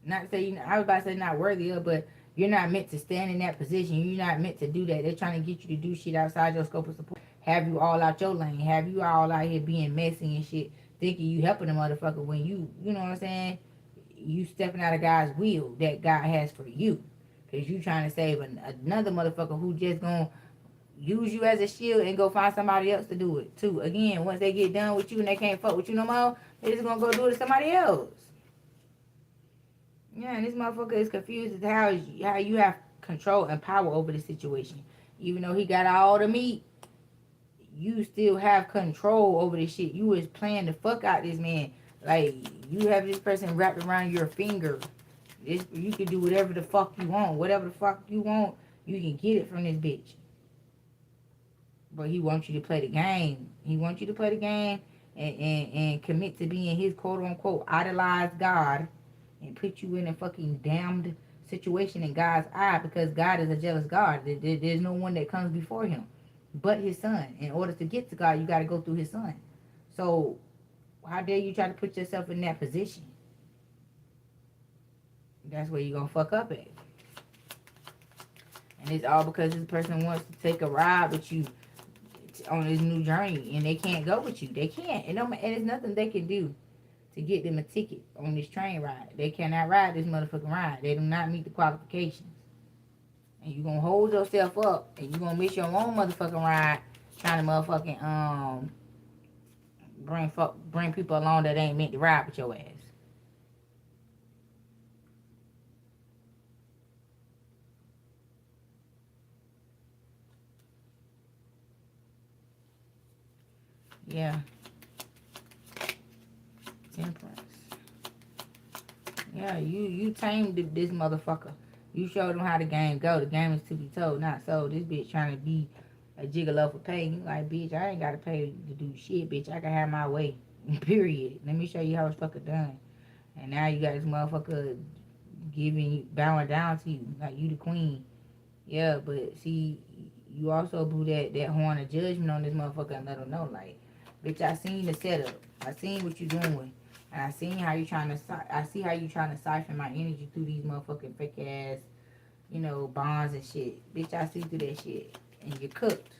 Not to say you, I was about to say not worthy of, but you're not meant to stand in that position. You're not meant to do that. They're trying to get you to do shit outside your scope of support. Have you all out your lane. Have you all out here being messy and shit. Thinking you helping a motherfucker when you know what I'm saying? You stepping out of God's will that God has for you. Because you trying to save another motherfucker who just gonna use you as a shield and go find somebody else to do it too. Again, once they get done with you and they can't fuck with you no more, they just gonna go do it to somebody else. Yeah, and this motherfucker is confused as to how you have control and power over the situation. Even though he got all the meat, you still have control over this shit. You was playing the fuck out this man. Like, you have this person wrapped around your finger. You can do whatever the fuck you want. Whatever the fuck you want, you can get it from this bitch. But he wants you to play the game. He wants you to play the game and commit to being his quote-unquote idolized God and put you in a fucking damned situation in God's eye because God is a jealous God. There's no one that comes before him but his son. In order to get to God, you got to go through his son. So how dare you try to put yourself in that position? That's where you're going to fuck up at. And it's all because this person wants to take a ride with you on this new journey, and they can't go with you. They can't. And there's nothing they can do to get them a ticket on this train ride. They cannot ride this motherfucking ride. They do not meet the qualifications. And you're going to hold yourself up, and you're going to miss your own motherfucking ride trying to motherfucking bring people along that ain't meant to ride with your ass. Yeah. Temperance. Yeah, you tamed this motherfucker. You showed him how the game go. The game is to be told, not so. This bitch trying to be a gigolo for pay. You like, bitch, I ain't got to pay to do shit, bitch. I can have my way. Period. Let me show you how it's fucking done. And now you got this motherfucker bowing down to you. Like, you the queen. Yeah, but see, you also blew that horn of judgment on this motherfucker and let him know, like, bitch, I seen the setup. I seen what you doing. And I seen how you trying to siphon my energy through these motherfucking fake ass, bonds and shit. Bitch, I see through that shit. And you're cooked.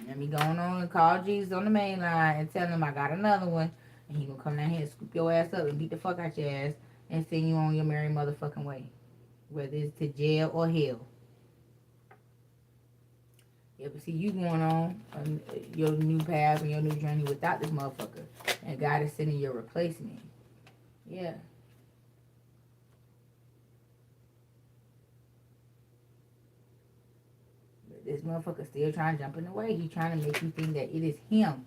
Let me go on and call Jesus on the main line and tell him I got another one. And he gonna come down here and scoop your ass up and beat the fuck out your ass and send you on your merry motherfucking way. Whether it's to jail or hell. Yeah, but see, you going on your new path and your new journey without this motherfucker. And God is sending your replacement. Yeah. But this motherfucker still trying to jump in the way. He's trying to make you think that it is him.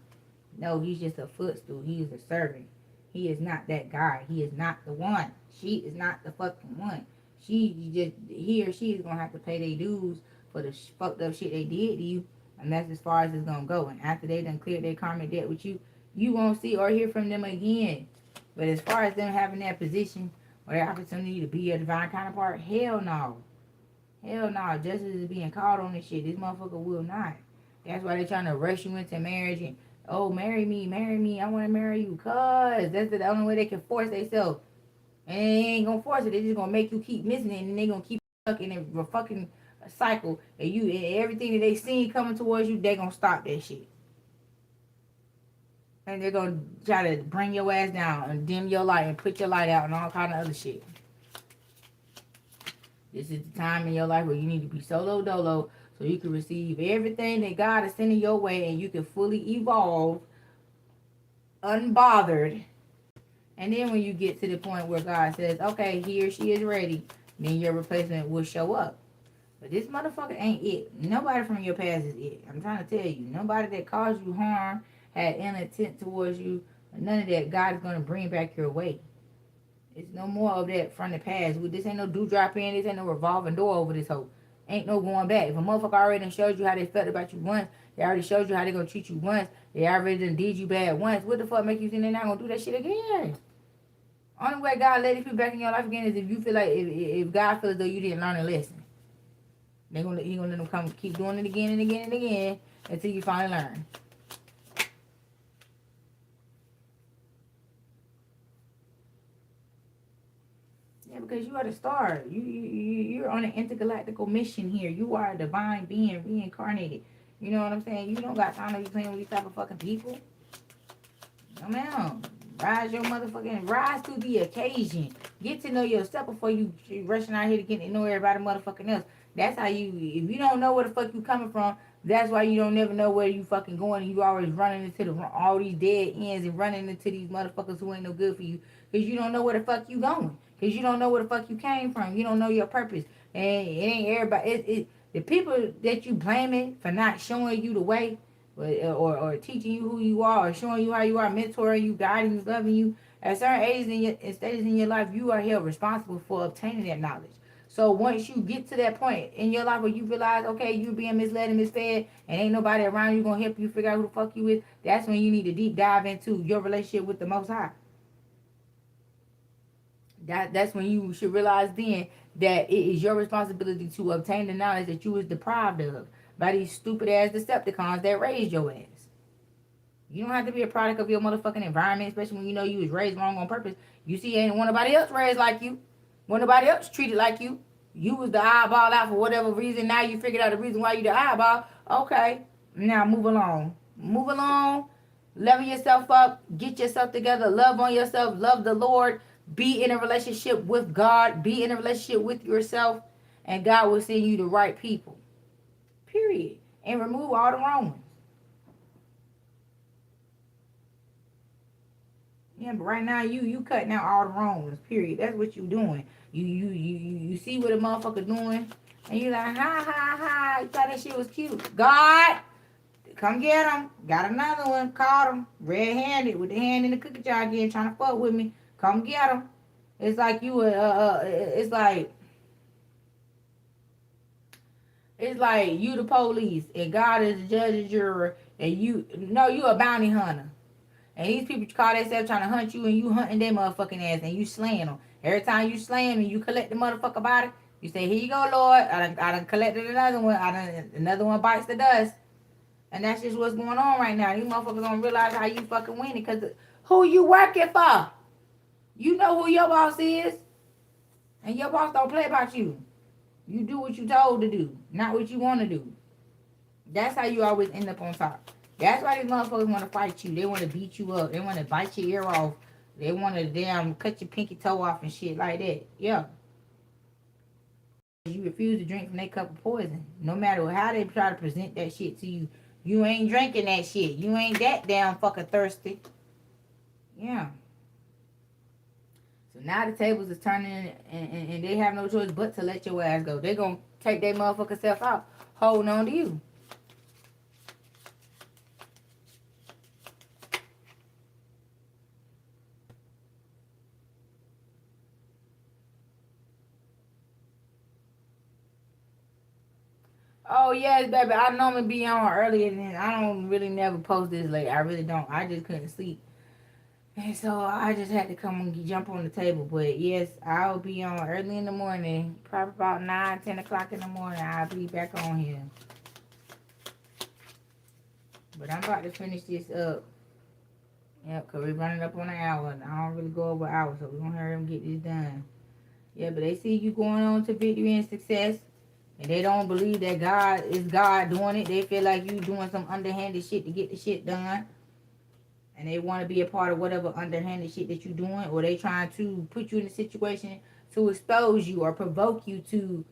No, he's just a footstool. He is a servant. He is not that guy. He is not the one. She is not the fucking one. He or she is going to have to pay their dues for the fucked up shit they did to you, and that's as far as it's gonna go. And after they done cleared their karmic debt with you, you won't see or hear from them again. But as far as them having that position or that opportunity to be your divine counterpart, hell no. Hell no. Justice is being called on this shit. This motherfucker will not. That's why they're trying to rush you into marriage and, oh, marry me, I want to marry you. Cause that's the only way they can force themselves. And they ain't gonna force it. They just gonna make you keep missing it, and they gonna keep stuck in a fucking cycle, and everything that they seen coming towards you, they gonna stop that shit. And they're gonna try to bring your ass down and dim your light and put your light out and all kind of other shit. This is the time in your life where you need to be solo dolo so you can receive everything that God is sending your way and you can fully evolve unbothered. And then when you get to the point where God says, okay, he or she is ready, then your replacement will show up. But this motherfucker ain't it. Nobody from your past is it. I'm trying to tell you. Nobody that caused you harm, had ill intent towards you, none of that God is going to bring back your way. It's no more of that from the past. This ain't no dewdrop in. This ain't no revolving door over this hoe. Ain't no going back. If a motherfucker already done showed you how they felt about you once, they already showed you how they going to treat you once, they already done did you bad once, what the fuck make you think they're not going to do that shit again? Only way God let these people back in your life again is if you feel like if God feels as though you didn't learn a lesson. He gonna let them come keep doing it again and again and again until you finally learn. Yeah, because you are the star. You're on an intergalactical mission here. You are a divine being reincarnated. You know what I'm saying? You don't got time to be playing with these type of fucking people. Come on. Rise to the occasion. Get to know yourself before you rushing out here to get to know everybody motherfucking else. That's how you, if you don't know where the fuck you coming from, that's why you don't never know where you fucking going. And you always running into all these dead ends and running into these motherfuckers who ain't no good for you. Because you don't know where the fuck you going. Because you don't know where the fuck you came from. You don't know your purpose. And it ain't everybody. The people that you blaming for not showing you the way, or teaching you who you are, or showing you how you are, mentoring you, guiding you, loving you. At certain ages and stages in your life, you are held responsible for obtaining that knowledge. So once you get to that point in your life where you realize, okay, you're being misled and misfed, and ain't nobody around you gonna help you figure out who the fuck you is, that's when you need to deep dive into your relationship with the Most High. That's when you should realize then that it is your responsibility to obtain the knowledge that you was deprived of by these stupid ass Decepticons that raised your ass. You don't have to be a product of your motherfucking environment, especially when you know you was raised wrong on purpose. You see, ain't nobody else raised like you. When nobody else treated like you. You was the eyeball out for whatever reason. Now you figured out the reason why you the eyeball. Okay, now move along. Move along. Level yourself up. Get yourself together. Love on yourself. Love the Lord. Be in a relationship with God. Be in a relationship with yourself. And God will send you the right people. Period. And remove all the wrong ones. Yeah, but right now you cutting out all the wrong ones. Period. That's what you doing. You see what a motherfucker doing, and you like ha ha ha. You thought that shit was cute. God, come get him. Got another one. Caught him red-handed with the hand in the cookie jar again, trying to fuck with me. Come get him. It's like you it's like you the police and God is the judge and juror, and you a bounty hunter. And these people call themselves trying to hunt you, and you hunting their motherfucking ass, and you slaying them. Every time you slay them and you collect the motherfucker body, you say, here you go, Lord. I done collected another one. Another one bites the dust. And that's just what's going on right now. These motherfuckers don't realize how you fucking winning, because who you working for? You know who your boss is. And your boss don't play about you. You do what you told to do, not what you want to do. That's how you always end up on top. That's why these motherfuckers want to fight you. They want to beat you up. They want to bite your ear off. They want to damn cut your pinky toe off and shit like that. Yeah. You refuse to drink from their cup of poison. No matter how they try to present that shit to you, you ain't drinking that shit. You ain't that damn fucking thirsty. Yeah. So now the tables is turning, and they have no choice but to let your ass go. They gonna take their motherfucking self out, holding on to you. Oh yes, baby. I normally be on earlier than I don't really never post this late. I really don't. I just couldn't sleep. And so I just had to come and jump on the table. But yes, I'll be on early in the morning. Probably about 9, 10 o'clock in the morning. I'll be back on here. But I'm about to finish this up. Yep, because we're running up on an hour. And I don't really go over an hour, so we're going to hurry and get this done. Yeah, but they see you going on to victory and success. And they don't believe that God is God doing it. They feel like you doing some underhanded shit to get the shit done. And they want to be a part of whatever underhanded shit that you're doing. Or they trying to put you in a situation to expose you or provoke you to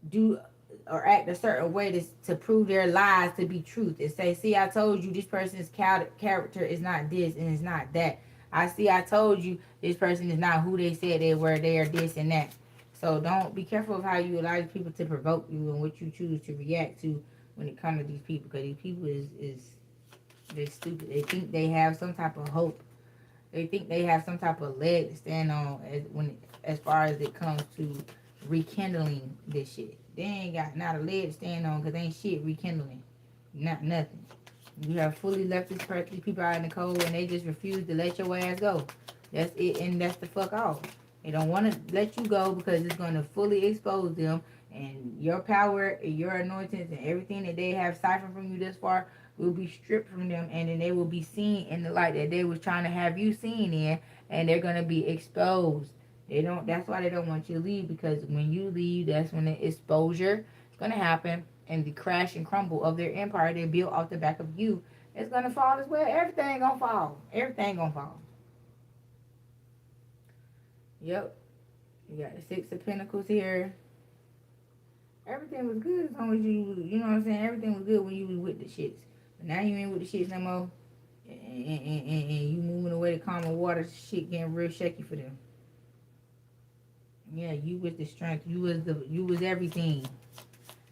do or act a certain way to prove their lies to be truth. And say, see, I told you this person's character is not this and it's not that. I told you this person is not who they said they were. They are this and that. So don't be careful of how you allow people to provoke you and what you choose to react to when it comes to these people. Because these people they're stupid. They think they have some type of hope. They think they have some type of leg to stand on as far as it comes to rekindling this shit. They ain't got not a leg to stand on because ain't shit rekindling. Not nothing. You have fully left these people out in the cold and they just refuse to let your ass go. That's it, and that's the fuck off. They don't want to let you go because it's going to fully expose them, and your power, and your anointings, and everything that they have siphoned from you this far will be stripped from them, and then they will be seen in the light that they was trying to have you seen in, and they're going to be exposed. They don't. That's why they don't want you to leave, because when you leave, that's when the exposure is going to happen, and the crash and crumble of their empire they built off the back of you is going to fall as well. Everything gonna fall. Everything gonna fall. Yep. You got the Six of Pentacles here. Everything was good as long as you know what I'm saying? Everything was good when you was with the shits. But now you ain't with the shits no more. And you moving away to calmer water, shit getting real shaky for them. Yeah, you was the strength. You was everything.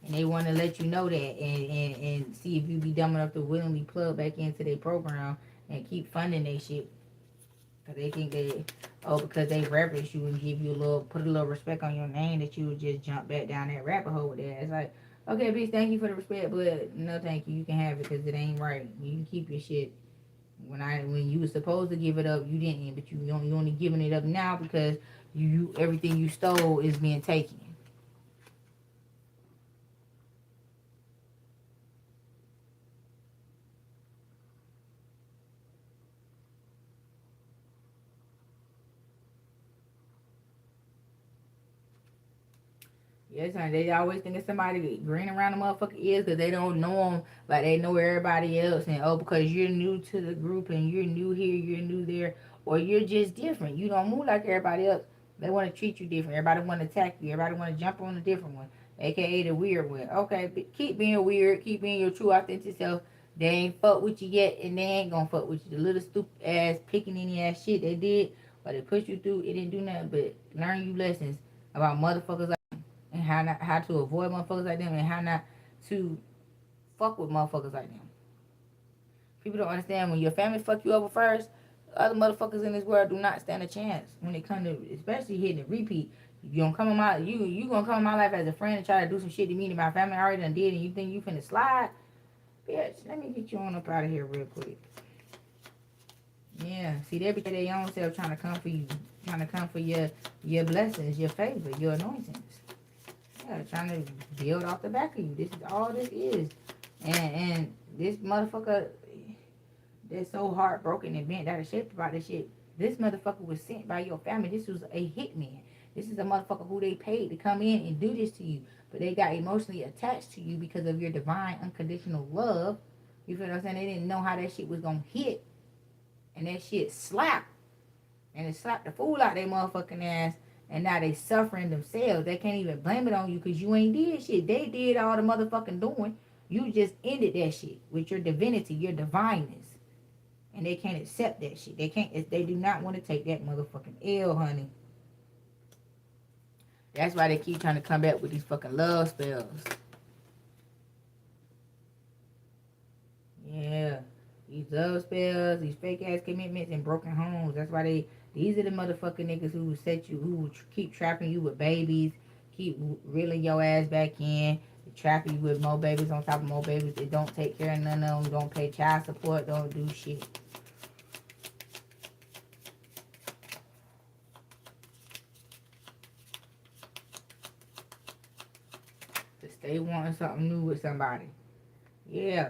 And they want to let you know that, and see if you be dumb enough to willingly plug back into their program and keep funding their shit. Because they think because they reverence you and give you put a little respect on your name, that you would just jump back down that rabbit hole with that. It's like, okay, bitch, thank you for the respect, but no thank you. You can have it because it ain't right. You can keep your shit. When you was supposed to give it up, you didn't, but you only giving it up now because you everything you stole is being taken. Yes, honey. They always think it's somebody grinning around the motherfucking ears because they don't know them like they know everybody else. And, because you're new to the group and you're new here, you're new there, or you're just different. You don't move like everybody else. They want to treat you different. Everybody want to attack you. Everybody want to jump on a different one, a.k.a. the weird one. Okay, but keep being weird. Keep being your true, authentic self. They ain't fuck with you yet, and they ain't gonna fuck with you. The little stupid ass, picking any ass shit they did, but they pushed you through, it didn't do nothing but learn you lessons about motherfuckers like, and how to avoid motherfuckers like them, and how not to fuck with motherfuckers like them. People don't understand, when your family fuck you over first, other motherfuckers in this world do not stand a chance when it comes to, especially hitting the repeat. You gonna come in my you gonna come in my life as a friend and try to do some shit to me that my family already done did, and you think you finna slide? Bitch, let me get you on up out of here real quick. Yeah, see, they be their own self trying to come for you, trying to come for your blessings, your favor, your anointings. Yeah, trying to build off the back of you. This is all this is. And this motherfucker that's so heartbroken and bent out of shape about this shit. This motherfucker was sent by your family. This was a hitman. This is a motherfucker who they paid to come in and do this to you. But they got emotionally attached to you because of your divine unconditional love. You feel what I'm saying? They didn't know how that shit was gonna hit. And that shit slapped. And it slapped the fool out their motherfucking ass. And now they suffering themselves. They can't even blame it on you because you ain't did shit. They did all the motherfucking doing. You just ended that shit with your divinity, your divineness. And they can't accept that shit. They can't. They do not want to take that motherfucking L, honey. That's why they keep trying to come back with these fucking love spells. Yeah. These love spells, these fake ass commitments, and broken homes. That's why these are the motherfucking niggas who will keep trapping you with babies, keep reeling your ass back in, trapping you with more babies on top of more babies. They don't take care of none of them, don't pay child support, don't do shit. They wanting something new with somebody. Yeah.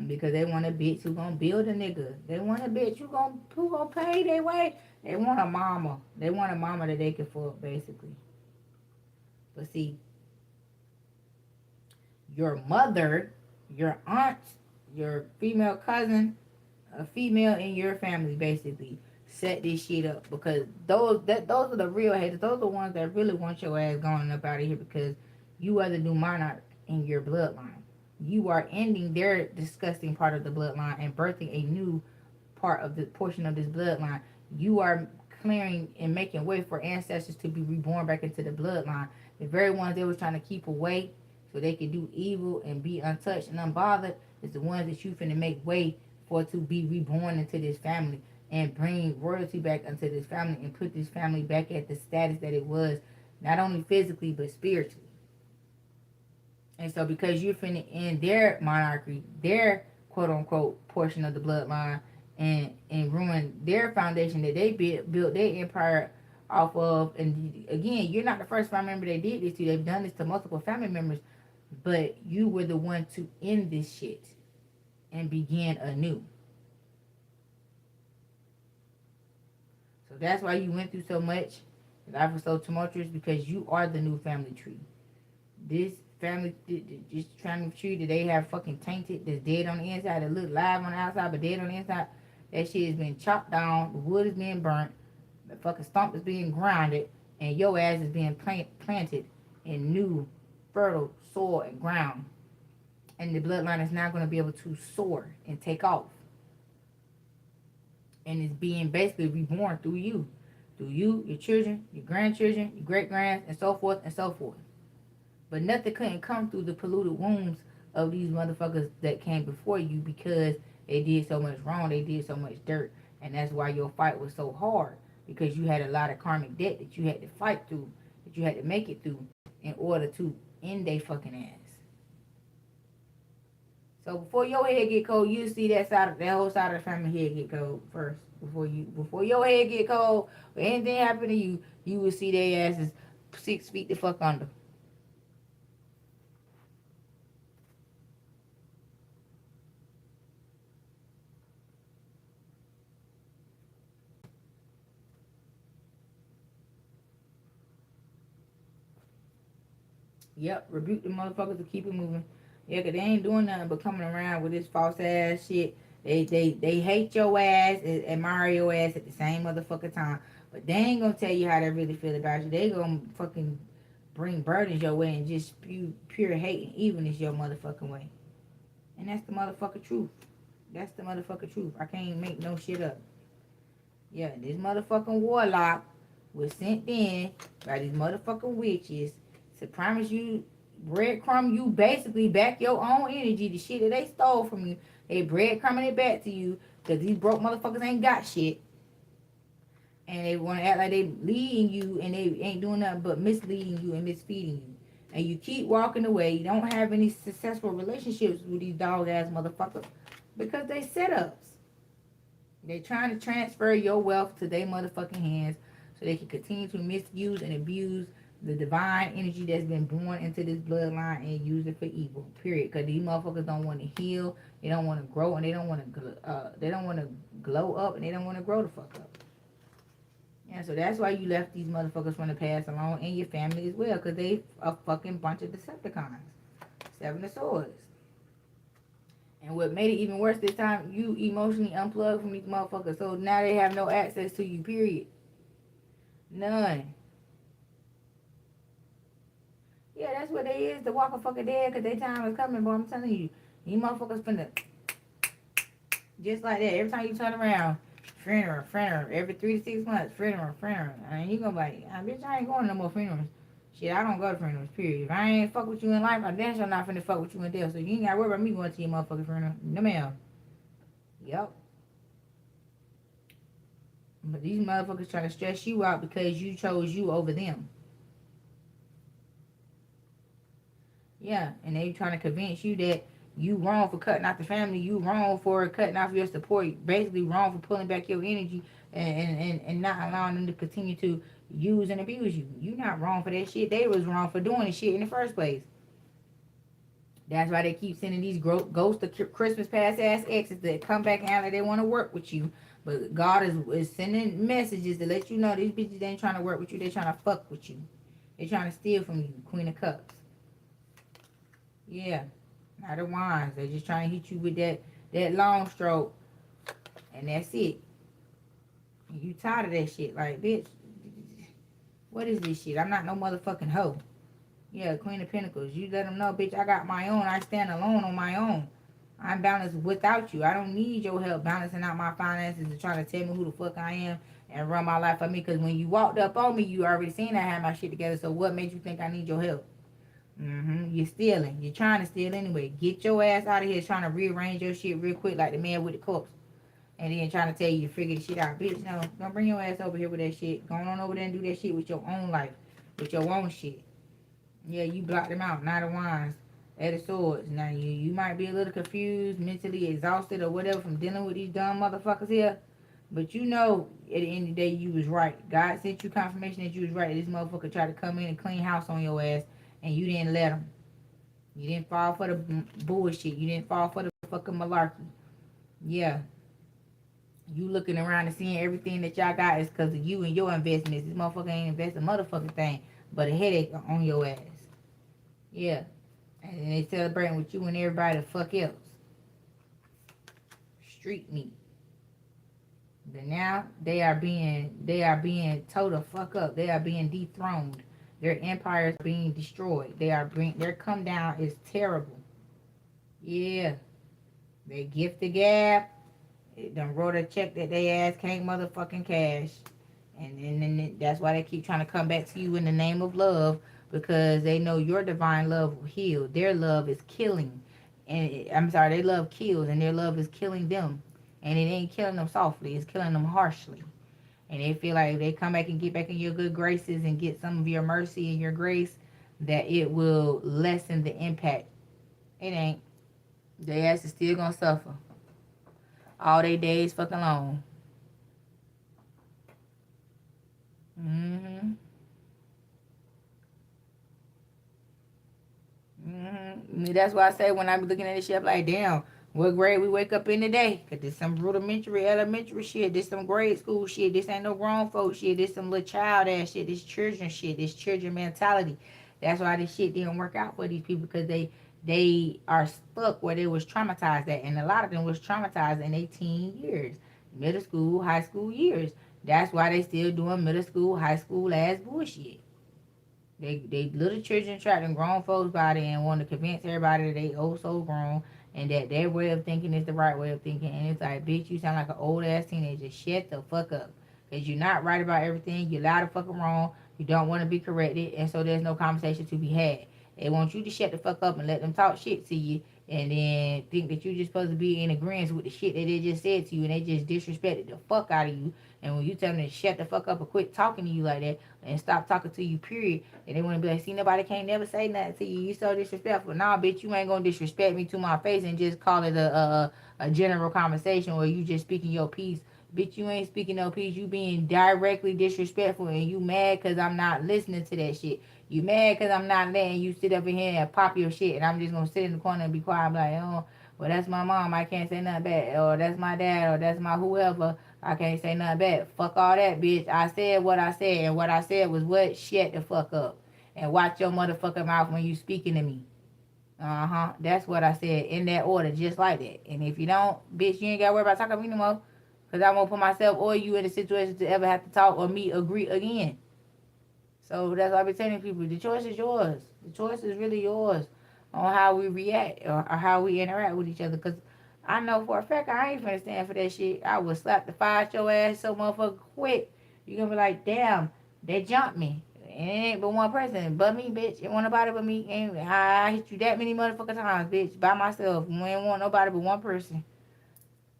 Because they want a bitch who gonna build a nigga. They want a bitch who gonna pay their way. They want a mama. They want a mama that they can fuck, basically. But see, your mother, your aunt, your female cousin, a female in your family, basically, set this shit up. Because those are the real haters. Those are the ones that really want your ass going up out of here, because you are the new monarch in your bloodline. You are ending their disgusting part of the bloodline and birthing a new part of the portion of this bloodline. You are clearing and making way for ancestors to be reborn back into the bloodline. The very ones they were trying to keep away so they could do evil and be untouched and unbothered is the ones that you finna make way for to be reborn into this family and bring royalty back into this family and put this family back at the status that it was, not only physically but spiritually. And so because you're finna end their monarchy, their quote unquote portion of the bloodline, and ruin their foundation that they built their empire off of. And again, you're not the first family member they did this to. They've done this to multiple family members, but you were the one to end this shit and begin anew. So that's why you went through so much. Life was so tumultuous because you are the new family tree. This family, this family tree that they have fucking tainted, that's dead on the inside, that look live on the outside but dead on the inside, that shit has been chopped down, the wood is being burnt, the fucking stump is being grounded, and your ass is being planted in new fertile soil and ground. And the bloodline is now going to be able to soar and take off. And it's being basically reborn through you. Through you, your children, your grandchildren, your great-grands, and so forth and so forth. But nothing couldn't come through the polluted wombs of these motherfuckers that came before you because they did so much wrong, they did so much dirt. And that's why your fight was so hard. Because you had a lot of karmic debt that you had to fight through, that you had to make it through in order to end they fucking ass. So before your head get cold, you see that whole side of the family head get cold first. Before your head get cold, or anything happen to you, you will see their asses 6 feet the fuck under. Yep, rebuke the motherfuckers to keep it moving. Yeah, cause they ain't doing nothing but coming around with this false ass shit. They hate your ass and admire your ass at the same motherfucking time. But they ain't gonna tell you how they really feel about you. They gonna fucking bring burdens your way and just spew pure hate and evilness your motherfucking way. And that's the motherfucking truth. That's the motherfucking truth. I can't make no shit up. Yeah, this motherfucking warlock was sent in by these motherfucking witches to promise you, breadcrumb you basically back your own energy, the shit that they stole from you. They breadcrumbing it back to you because these broke motherfuckers ain't got shit. And they want to act like they leading you and they ain't doing nothing but misleading you and misfeeding you. And you keep walking away. You don't have any successful relationships with these dog ass motherfuckers because they setups. They trying to transfer your wealth to their motherfucking hands so they can continue to misuse and abuse the divine energy that's been born into this bloodline and use it for evil. Period. Because these motherfuckers don't want to heal, they don't want to grow, and they don't want to glow up, and they don't want to grow the fuck up. Yeah, so that's why you left these motherfuckers from the past alone and your family as well, because they a fucking bunch of Decepticons. 7 of Swords. And what made it even worse this time, you emotionally unplugged from these motherfuckers, so now they have no access to you. Period. None. Yeah, that's what they is, the walk of fucking dead, because their time is coming, boy. I'm telling you. You motherfuckers finna, just like that, every time you turn around, funeral, every 3 to 6 months, funeral. And you gonna be like, bitch, I ain't going to no more funerals. Shit, I don't go to funerals, period. If I ain't fuck with you in life, I damn sure not finna fuck with you in death, so you ain't gotta worry about me going to your motherfucking funeral. No, ma'am. Yep. But these motherfuckers trying to stress you out because you chose you over them. Yeah, and they trying to convince you that you wrong for cutting out the family, you wrong for cutting off your support, basically wrong for pulling back your energy and not allowing them to continue to use and abuse you. You not wrong for that shit. They was wrong for doing this shit in the first place. That's why they keep sending these ghosts of Christmas past ass exes that come back and act like they want to work with you. But God is sending messages to let you know these bitches ain't trying to work with you. They trying to fuck with you. They trying to steal from you, Queen of Cups. Yeah, not the wands. They're just trying to hit you with that long stroke, and that's it. And you tired of that shit. Like, bitch, what is this shit? I'm not no motherfucking hoe. Yeah, Queen of Pentacles. You let them know, bitch, I got my own. I stand alone on my own. I'm balanced without you. I don't need your help balancing out my finances and trying to tell me who the fuck I am and run my life for me. Because when you walked up on me, you already seen I had my shit together. So what made you think I need your help? You're stealing. You're trying to steal anyway. Get your ass out of here trying to rearrange your shit real quick like the man with the corpse. And then trying to tell you to figure the shit out. Bitch, no. Don't bring your ass over here with that shit. Go on over there and do that shit with your own life. With your own shit. Yeah, you blocked them out. Not the ones. Eight of Swords. Now, you might be a little confused, mentally exhausted, or whatever from dealing with these dumb motherfuckers here. But you know, at the end of the day, you was right. God sent you confirmation that you was right. This motherfucker tried to come in and clean house on your ass, and you didn't let him. You didn't fall for the bullshit. You didn't fall for the fucking malarkey. Yeah. You looking around and seeing everything that y'all got is because of you and your investments. This motherfucker ain't invest a motherfucking thing, but a headache on your ass. Yeah. And they celebrating with you and everybody the fuck else. Street meat. But now they are being told the fuck up. They are being dethroned. Their empires are being destroyed. Their come down is terrible. Yeah. They gift the gap. It done wrote a check that they ass can't motherfucking cash. And then that's why they keep trying to come back to you in the name of love, because they know your divine love will heal. Their love is killing. And I'm sorry, their love kills, and their love is killing them. And it ain't killing them softly, it's killing them harshly. And they feel like if they come back and get back in your good graces and get some of your mercy and your grace, that it will lessen the impact. It ain't. Their ass is still gonna suffer all they days fucking long. That's why I say when I be looking at this shit, I'm like, damn, what grade we wake up in today? Cause this some rudimentary, elementary shit. This some grade school shit. This ain't no grown folk shit. This some little child ass shit. This children shit. This children mentality. That's why this shit didn't work out for these people, because they are stuck where they was traumatized at, and a lot of them was traumatized in their teen years, middle school, high school years. That's why they still doing middle school, high school ass bullshit. They little children trapped in grown folks' body and want to convince everybody that they oh so grown and that their way of thinking is the right way of thinking. And it's like, bitch, you sound like an old ass teenager. Shut the fuck up. Because you're not right about everything. You're loud and fucking wrong. You don't want to be corrected. And so there's no conversation to be had. They want you to shut the fuck up and let them talk shit to you. And then think that you're just supposed to be in agreement with the shit that they just said to you. And they just disrespected the fuck out of you. And when you tell them to shut the fuck up and quit talking to you like that and stop talking to you, period, and they want to be like, see, nobody can't never say nothing to you. You so disrespectful. Nah, bitch, you ain't going to disrespect me to my face and just call it a general conversation where you just speaking your piece. Bitch, you ain't speaking no piece. You being directly disrespectful, and you mad because I'm not listening to that shit. You mad because I'm not letting you sit up in here and pop your shit, and I'm just going to sit in the corner and be quiet. I'm like, oh, well, that's my mom. I can't say nothing bad. Or that's my dad. Or that's my whoever. I can't say nothing bad. Fuck all that, bitch. I said what I said, and what I said was what? Shut the fuck up. And watch your motherfucking mouth when you speaking to me. That's what I said in that order, just like that. And if you don't, bitch, you ain't got to worry about talking to me no more. Because I won't put myself or you in a situation to ever have to talk or me agree again. So that's why I be telling people, the choice is yours. The choice is really yours on how we react or how we interact with each other. Because I know for a fact I ain't finna stand for that shit. I would slap the fire at your ass so motherfucker quick. You're going to be like, damn, they jumped me. It ain't but one person. But me, bitch. It wasn't nobody but me. And I hit you that many motherfucking times, bitch. By myself. We ain't want nobody but one person.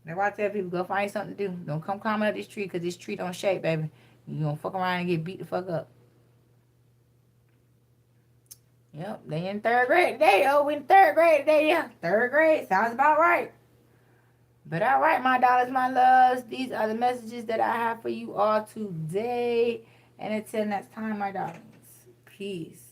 That's why I tell people, go find something to do. Don't come climbing up this tree, because this tree don't shake, baby. You gonna fuck around and get beat the fuck up. Yep, they in third grade today. Oh, we in third grade today, yeah. Third grade, sounds about right. But all right, my dollars, my loves. These are the messages that I have for you all today. And until next time, my darlings. Peace.